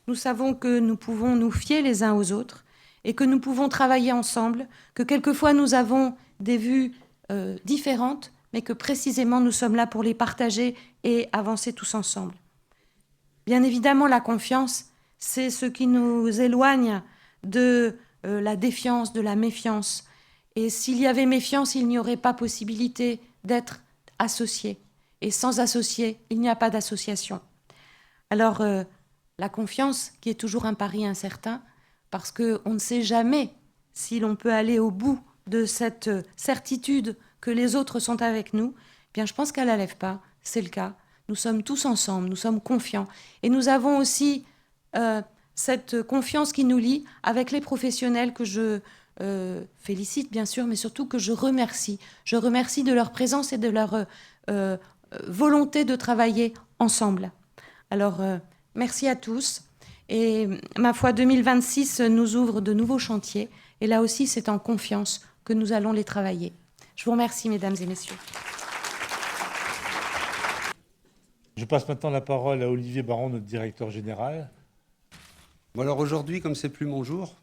Nous savons que nous pouvons nous fier les uns aux autres et que nous pouvons travailler ensemble, que quelquefois nous avons des vues différentes, mais que précisément nous sommes là pour les partager et avancer tous ensemble. Bien évidemment, la confiance, c'est ce qui nous éloigne de la défiance, de la méfiance. Et s'il y avait méfiance, il n'y aurait pas possibilité d'être associé. Et sans associé, il n'y a pas d'association. Alors, la confiance, qui est toujours un pari incertain, parce qu'on ne sait jamais si l'on peut aller au bout de cette certitude que les autres sont avec nous, eh bien, je pense qu'à la LEFPA, c'est le cas. Nous sommes tous ensemble, nous sommes confiants. Et nous avons aussi cette confiance qui nous lie avec les professionnels que je félicite, bien sûr, mais surtout que je remercie. Je remercie de leur présence et de leur volonté de travailler ensemble. Alors, merci à tous. Et ma foi, 2026 nous ouvre de nouveaux chantiers. Et là aussi, c'est en confiance que nous allons les travailler. Je vous remercie, mesdames et messieurs. Je passe maintenant la parole à Olivier Baron, notre directeur général. Bon, alors aujourd'hui, comme c'est plus mon jour,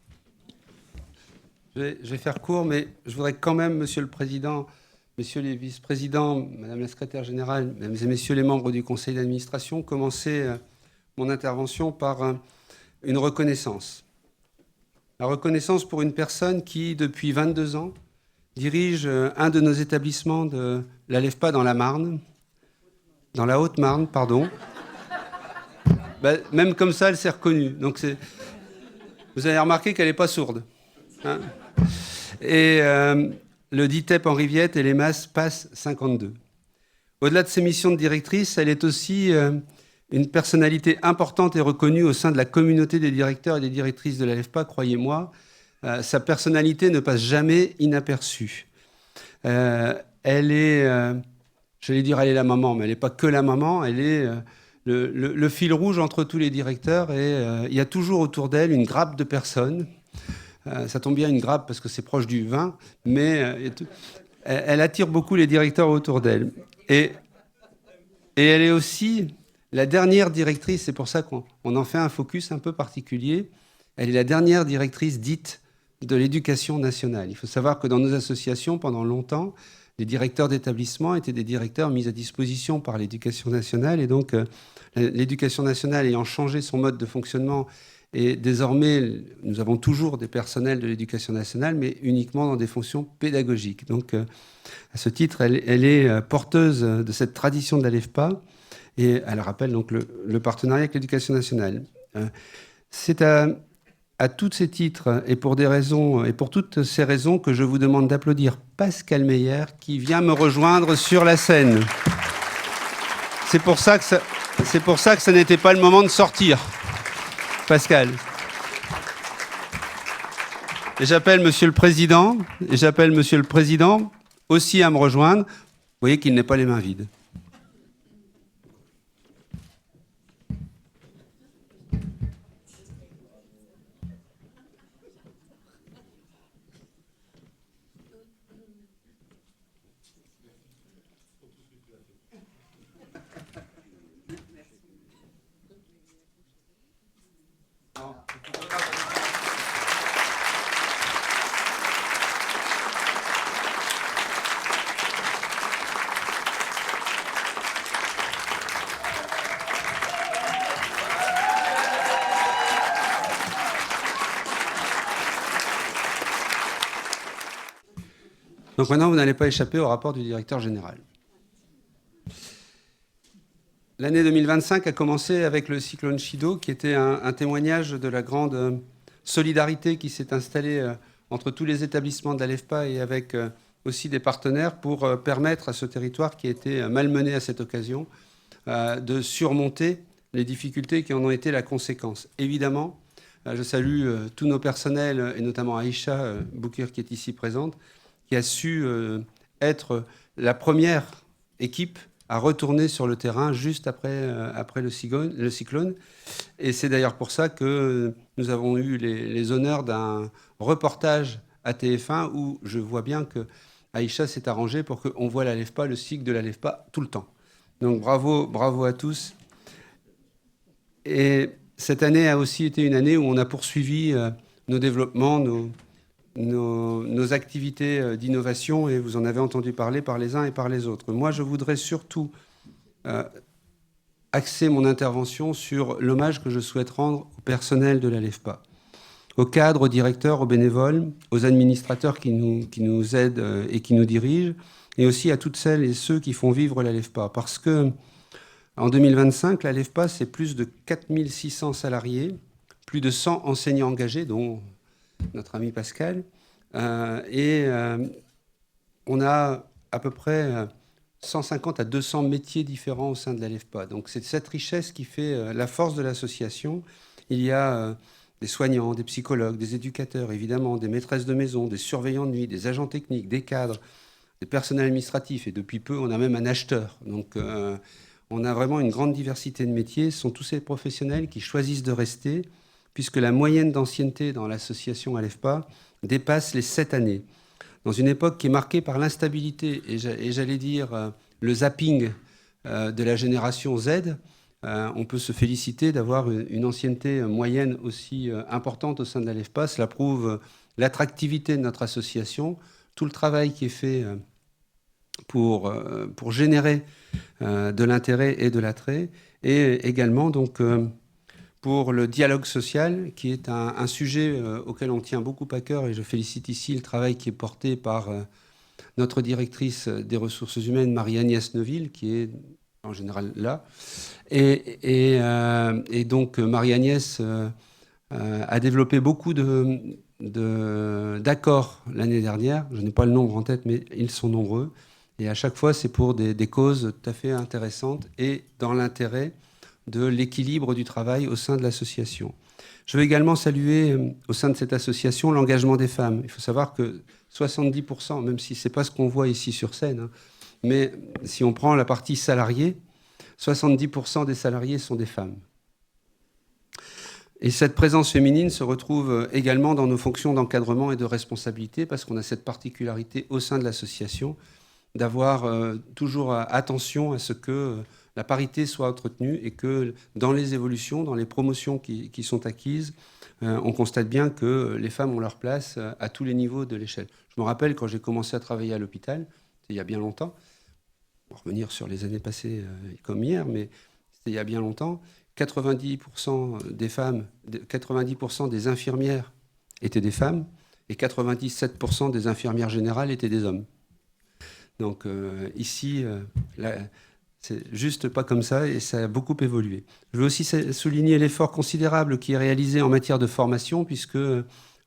je vais faire court, mais je voudrais quand même, Monsieur le Président, Messieurs les vice-présidents, Madame la secrétaire générale, Mesdames et Messieurs les membres du Conseil d'administration, commencer mon intervention par une reconnaissance. La reconnaissance pour une personne qui, depuis 22 ans, dirige un de nos établissements de la LEFPA dans la Marne, dans la Haute-Marne, pardon. Ben, même comme ça, elle s'est reconnue. Donc vous avez remarqué qu'elle n'est pas sourde. Hein, et le DITEP Henri Viette et les MAS PASS 52. Au-delà de ses missions de directrice, elle est aussi une personnalité importante et reconnue au sein de la communauté des directeurs et des directrices de la LEFPA, croyez-moi, sa personnalité ne passe jamais inaperçue. Elle est, j'allais dire, elle est la maman, mais elle n'est pas que la maman, elle est le fil rouge entre tous les directeurs, et il y a toujours autour d'elle une grappe de personnes. Ça tombe bien, une grappe, parce que c'est proche du vin, mais elle attire beaucoup les directeurs autour d'elle. Et elle est aussi la dernière directrice, c'est pour ça qu'on en fait un focus un peu particulier, elle est la dernière directrice dite de l'éducation nationale. Il faut savoir que dans nos associations, pendant longtemps, les directeurs d'établissement étaient des directeurs mis à disposition par l'éducation nationale, et donc l'éducation nationale ayant changé son mode de fonctionnement, et désormais nous avons toujours des personnels de l'éducation nationale, mais uniquement dans des fonctions pédagogiques. Donc à ce titre, elle est porteuse de cette tradition de la LEFPA, et elle rappelle donc le partenariat avec l'éducation nationale. C'est à tous ces titres et pour toutes ces raisons que je vous demande d'applaudir Pascal Meyer qui vient me rejoindre sur la scène. C'est pour ça que ce n'était pas le moment de sortir, Pascal. Et j'appelle Monsieur le Président aussi à me rejoindre. Vous voyez qu'il n'est pas les mains vides. Donc maintenant, vous n'allez pas échapper au rapport du directeur général. L'année 2025 a commencé avec le cyclone Chido, qui était un témoignage de la grande solidarité qui s'est installée entre tous les établissements de la LEFPA et avec aussi des partenaires pour permettre à ce territoire qui a été malmené à cette occasion de surmonter les difficultés qui en ont été la conséquence. Évidemment, je salue tous nos personnels, et notamment Aïcha Boukir qui est ici présente, qui a su être la première équipe à retourner sur le terrain juste après le cyclone. Et c'est d'ailleurs pour ça que nous avons eu les honneurs d'un reportage à TF1 où je vois bien que Aïcha s'est arrangée pour qu'on voit la LEFPA, le cycle de la LEFPA, tout le temps. Donc bravo à tous. Et cette année a aussi été une année où on a poursuivi nos développements, nos activités d'innovation, et vous en avez entendu parler par les uns et par les autres. Moi, je voudrais surtout axer mon intervention sur l'hommage que je souhaite rendre au personnel de la LEFPA, aux cadres, aux directeurs, aux bénévoles, aux administrateurs qui nous aident et qui nous dirigent, et aussi à toutes celles et ceux qui font vivre la LEFPA. Parce que en 2025, la LEFPA, c'est plus de 4600 salariés, plus de 100 enseignants engagés, dont notre ami Pascal, et on a à peu près 150 à 200 métiers différents au sein de la LEFPA. Donc c'est cette richesse qui fait la force de l'association. Il y a des soignants, des psychologues, des éducateurs, évidemment, des maîtresses de maison, des surveillants de nuit, des agents techniques, des cadres, des personnels administratifs, et depuis peu, on a même un acheteur. Donc on a vraiment une grande diversité de métiers. Ce sont tous ces professionnels qui choisissent de rester, puisque la moyenne d'ancienneté dans l'association LEFPA dépasse les 7 années. Dans une époque qui est marquée par l'instabilité et j'allais dire le zapping de la génération Z, on peut se féliciter d'avoir une ancienneté moyenne aussi importante au sein de la LEFPA. Cela prouve l'attractivité de notre association, tout le travail qui est fait pour générer de l'intérêt et de l'attrait, et également donc pour le dialogue social, qui est un sujet auquel on tient beaucoup à cœur, et je félicite ici le travail qui est porté par notre directrice des ressources humaines, Marie-Agnès Neuville, qui est en général là. Et donc Marie-Agnès a développé beaucoup d'accords l'année dernière. Je n'ai pas le nombre en tête, mais ils sont nombreux. Et à chaque fois, c'est pour des causes tout à fait intéressantes et dans l'intérêt de l'équilibre du travail au sein de l'association. Je veux également saluer au sein de cette association l'engagement des femmes. Il faut savoir que 70%, même si ce n'est pas ce qu'on voit ici sur scène, hein, mais si on prend la partie salariée, 70% des salariés sont des femmes. Et cette présence féminine se retrouve également dans nos fonctions d'encadrement et de responsabilité, parce qu'on a cette particularité au sein de l'association d'avoir toujours attention à ce que la parité soit entretenue et que dans les évolutions, dans les promotions qui sont acquises, on constate bien que les femmes ont leur place à tous les niveaux de l'échelle. Je me rappelle quand j'ai commencé à travailler à l'hôpital, c'était il y a bien longtemps, on va revenir sur les années passées comme hier, mais c'était il y a bien longtemps, 90% des femmes, 90% des infirmières étaient des femmes et 97% des infirmières générales étaient des hommes. Donc ici, c'est juste pas comme ça et ça a beaucoup évolué. Je veux aussi souligner l'effort considérable qui est réalisé en matière de formation, puisque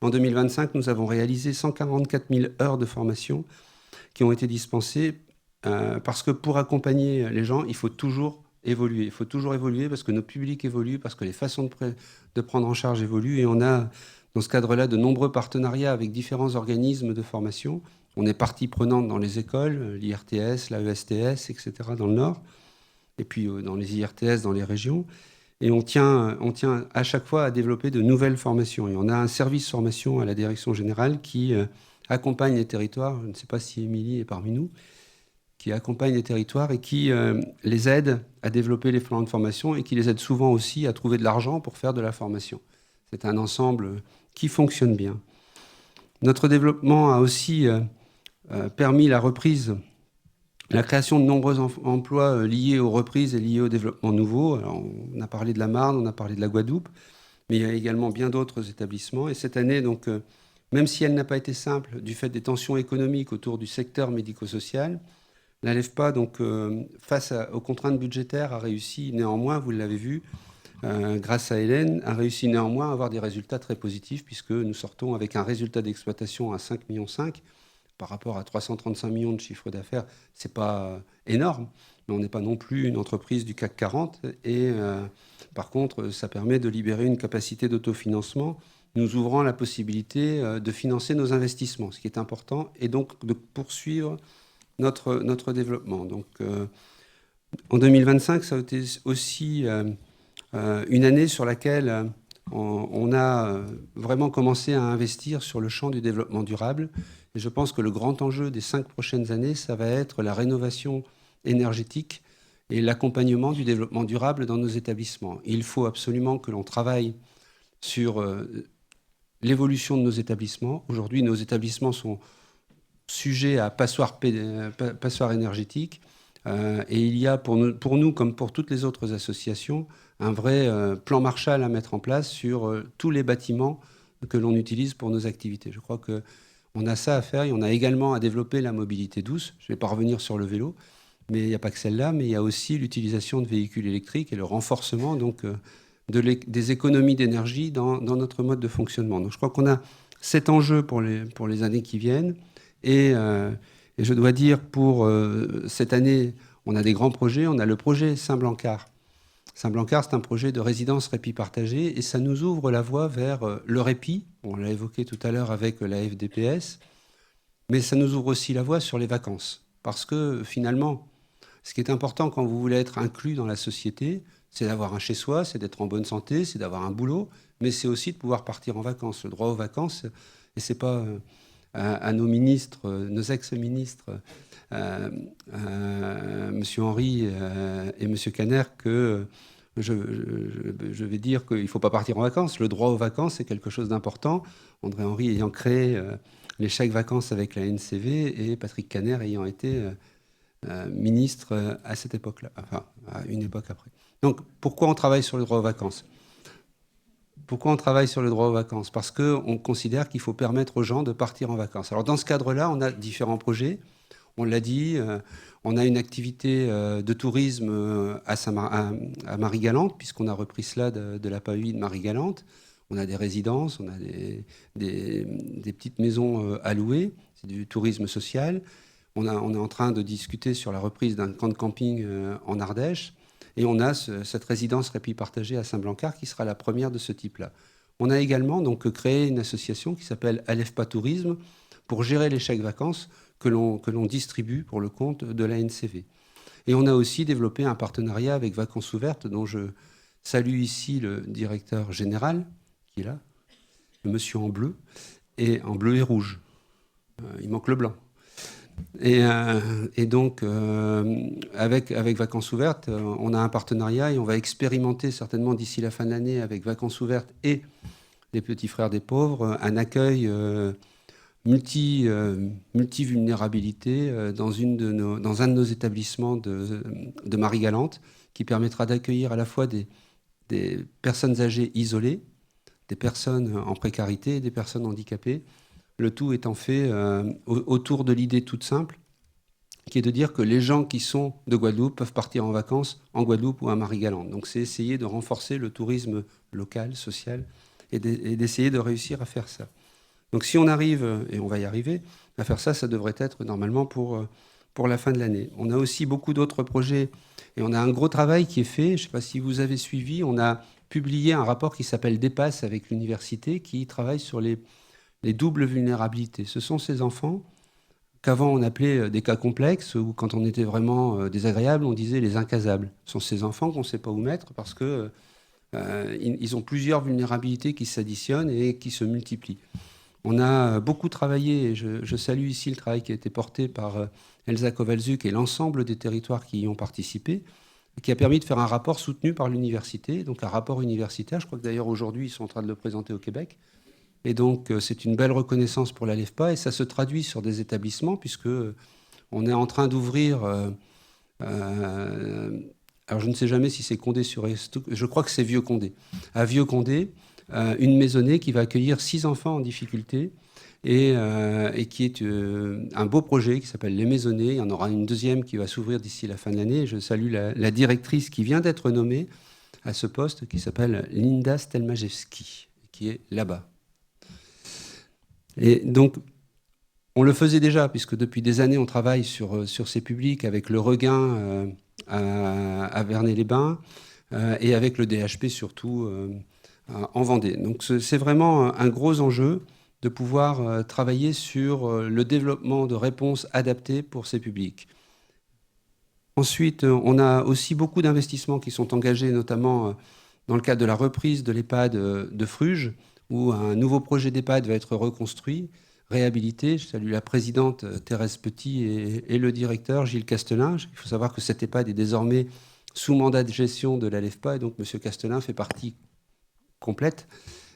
en 2025, nous avons réalisé 144 000 heures de formation qui ont été dispensées, parce que pour accompagner les gens, il faut toujours évoluer. Il faut toujours évoluer parce que nos publics évoluent, parce que les façons de prendre en charge évoluent. Et on a, dans ce cadre-là, de nombreux partenariats avec différents organismes de formation. On est partie prenante dans les écoles, l'IRTS, la ESTS, etc., dans le Nord, et puis dans les IRTS, dans les régions. Et on tient à chaque fois à développer de nouvelles formations. Et on a un service formation à la direction générale qui accompagne les territoires. Je ne sais pas si Émilie est parmi nous, qui accompagne les territoires et qui les aide à développer les plans de formation et qui les aide souvent aussi à trouver de l'argent pour faire de la formation. C'est un ensemble qui fonctionne bien. Notre développement a aussi permis la reprise, la création de nombreux emplois liés aux reprises et liés au développement nouveau. Alors, on a parlé de la Marne, on a parlé de la Guadeloupe, mais il y a également bien d'autres établissements. Et cette année, donc, même si elle n'a pas été simple du fait des tensions économiques autour du secteur médico-social, la LEFPA, donc, face aux contraintes budgétaires, a réussi néanmoins, vous l'avez vu, grâce à Hélène, a réussi néanmoins à avoir des résultats très positifs, puisque nous sortons avec un résultat d'exploitation à 5,5 millions par rapport à 335 millions de chiffre d'affaires. Ce n'est pas énorme, mais on n'est pas non plus une entreprise du CAC 40. Et par contre, ça permet de libérer une capacité d'autofinancement, nous ouvrant la possibilité de financer nos investissements, ce qui est important, et donc de poursuivre notre développement. Donc, en 2025, ça a été aussi une année sur laquelle on a vraiment commencé à investir sur le champ du développement durable. Et je pense que le grand enjeu des 5 prochaines années, ça va être la rénovation énergétique et l'accompagnement du développement durable dans nos établissements. Il faut absolument que l'on travaille sur l'évolution de nos établissements. Aujourd'hui, nos établissements sont sujets à passoires énergétiques. Et il y a pour nous, comme pour toutes les autres associations, un vrai plan Marshall à mettre en place sur tous les bâtiments que l'on utilise pour nos activités. Je crois qu'on a ça à faire et on a également à développer la mobilité douce. Je ne vais pas revenir sur le vélo, mais il n'y a pas que celle-là, mais il y a aussi l'utilisation de véhicules électriques et le renforcement donc, des économies d'énergie dans notre mode de fonctionnement. Donc je crois qu'on a cet enjeu pour les années qui viennent. Et je dois dire, pour cette année, on a des grands projets. On a le projet Saint-Blancard. Saint-Blancard, c'est un projet de résidence répit partagé et ça nous ouvre la voie vers le répit. On l'a évoqué tout à l'heure avec la FDPS. Mais ça nous ouvre aussi la voie sur les vacances. Parce que finalement, ce qui est important quand vous voulez être inclus dans la société, c'est d'avoir un chez-soi, c'est d'être en bonne santé, c'est d'avoir un boulot, mais c'est aussi de pouvoir partir en vacances. Le droit aux vacances, et c'est pas à nos ministres, nos ex-ministres, M. Henry et M. Caner, que je vais dire qu'il ne faut pas partir en vacances. Le droit aux vacances, c'est quelque chose d'important. André Henry ayant créé les chèques vacances avec la NCV et Patrick Caner ayant été ministre à cette époque-là, enfin, à une époque après. Donc, pourquoi on travaille sur le droit aux vacances ? Pourquoi on travaille sur le droit aux vacances ? Parce qu'on considère qu'il faut permettre aux gens de partir en vacances. Alors, dans ce cadre-là, on a différents projets. On l'a dit, on a une activité de tourisme à Marie-Galante, puisqu'on a repris cela de la PAUI de Marie-Galante. On a des résidences, on a des petites maisons à louer. C'est du tourisme social. On est en train de discuter sur la reprise d'un camp de camping en Ardèche. Et on a cette résidence répit partagé à Saint-Blancard qui sera la première de ce type-là. On a également donc créé une association qui s'appelle ALEFPA Tourisme pour gérer les chèques vacances que l'on distribue pour le compte de la NCV. Et on a aussi développé un partenariat avec Vacances Ouvertes, dont je salue ici le directeur général, qui est là, le monsieur en bleu et rouge. Il manque le blanc. Et donc, avec Vacances Ouvertes, on a un partenariat et on va expérimenter certainement d'ici la fin de l'année avec Vacances Ouvertes et les Petits Frères des Pauvres un accueil multivulnérabilité dans un de nos établissements de Marie-Galante qui permettra d'accueillir à la fois des personnes âgées isolées, des personnes en précarité et des personnes handicapées. Le tout étant fait autour de l'idée toute simple, qui est de dire que les gens qui sont de Guadeloupe peuvent partir en vacances en Guadeloupe ou à Marie-Galante. Donc c'est essayer de renforcer le tourisme local, social, et d'essayer de réussir à faire ça. Donc si on arrive, et on va y arriver, à faire ça, ça devrait être normalement pour la fin de l'année. On a aussi beaucoup d'autres projets, et on a un gros travail qui est fait. Je ne sais pas si vous avez suivi, on a publié un rapport qui s'appelle Dépasse avec l'université, qui travaille sur les doubles vulnérabilités. Ce sont ces enfants qu'avant on appelait des cas complexes, ou quand on était vraiment désagréable, on disait les incasables. Ce sont ces enfants qu'on ne sait pas où mettre parce que ils ont plusieurs vulnérabilités qui s'additionnent et qui se multiplient. On a beaucoup travaillé, et je salue ici le travail qui a été porté par Elsa Kowalczuk et l'ensemble des territoires qui y ont participé, qui a permis de faire un rapport soutenu par l'université, donc un rapport universitaire. Je crois que d'ailleurs aujourd'hui ils sont en train de le présenter au Québec. Et donc, c'est une belle reconnaissance pour l'ALEFPA et ça se traduit sur des établissements puisque on est en train d'ouvrir, alors je ne sais jamais si c'est Condé-sur-Estoc, je crois que c'est Vieux-Condé. À Vieux-Condé, une maisonnée qui va accueillir 6 enfants en difficulté et qui est un beau projet qui s'appelle Les Maisonnées. Il y en aura une deuxième qui va s'ouvrir d'ici la fin de l'année. Je salue la directrice qui vient d'être nommée à ce poste qui s'appelle Linda Stelmajewski, qui est là-bas. Et donc, on le faisait déjà, puisque depuis des années, on travaille sur ces publics avec le Regain à Vernet-les-Bains et avec le DHP surtout en Vendée. Donc, c'est vraiment un gros enjeu de pouvoir travailler sur le développement de réponses adaptées pour ces publics. Ensuite, on a aussi beaucoup d'investissements qui sont engagés, notamment dans le cadre de la reprise de l'EHPAD de Fruges, où un nouveau projet d'EHPAD va être reconstruit, réhabilité. Je salue la présidente Thérèse Petit et le directeur Gilles Castelin. Il faut savoir que cet EHPAD est désormais sous mandat de gestion de l'ALEFPA, et donc M. Castelin fait partie complète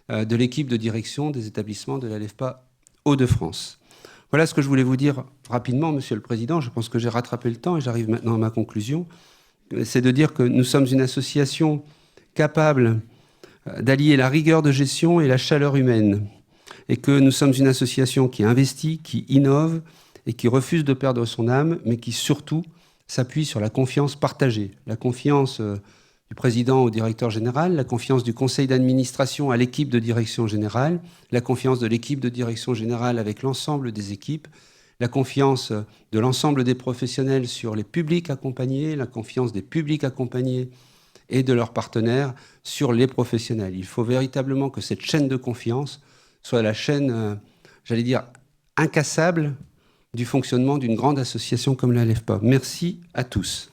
de l'équipe de direction des établissements de l'ALEFPA Hauts-de-France. Voilà ce que je voulais vous dire rapidement, Monsieur le Président. Je pense que j'ai rattrapé le temps et j'arrive maintenant à ma conclusion. C'est de dire que nous sommes une association capable d'allier la rigueur de gestion et la chaleur humaine, et que nous sommes une association qui investit, qui innove et qui refuse de perdre son âme, mais qui surtout s'appuie sur la confiance partagée, la confiance du président au directeur général, la confiance du conseil d'administration à l'équipe de direction générale, la confiance de l'équipe de direction générale avec l'ensemble des équipes, la confiance de l'ensemble des professionnels sur les publics accompagnés, la confiance des publics accompagnés et de leurs partenaires sur les professionnels. Il faut véritablement que cette chaîne de confiance soit la chaîne, j'allais dire, incassable du fonctionnement d'une grande association comme l'ALEFPA. Merci à tous.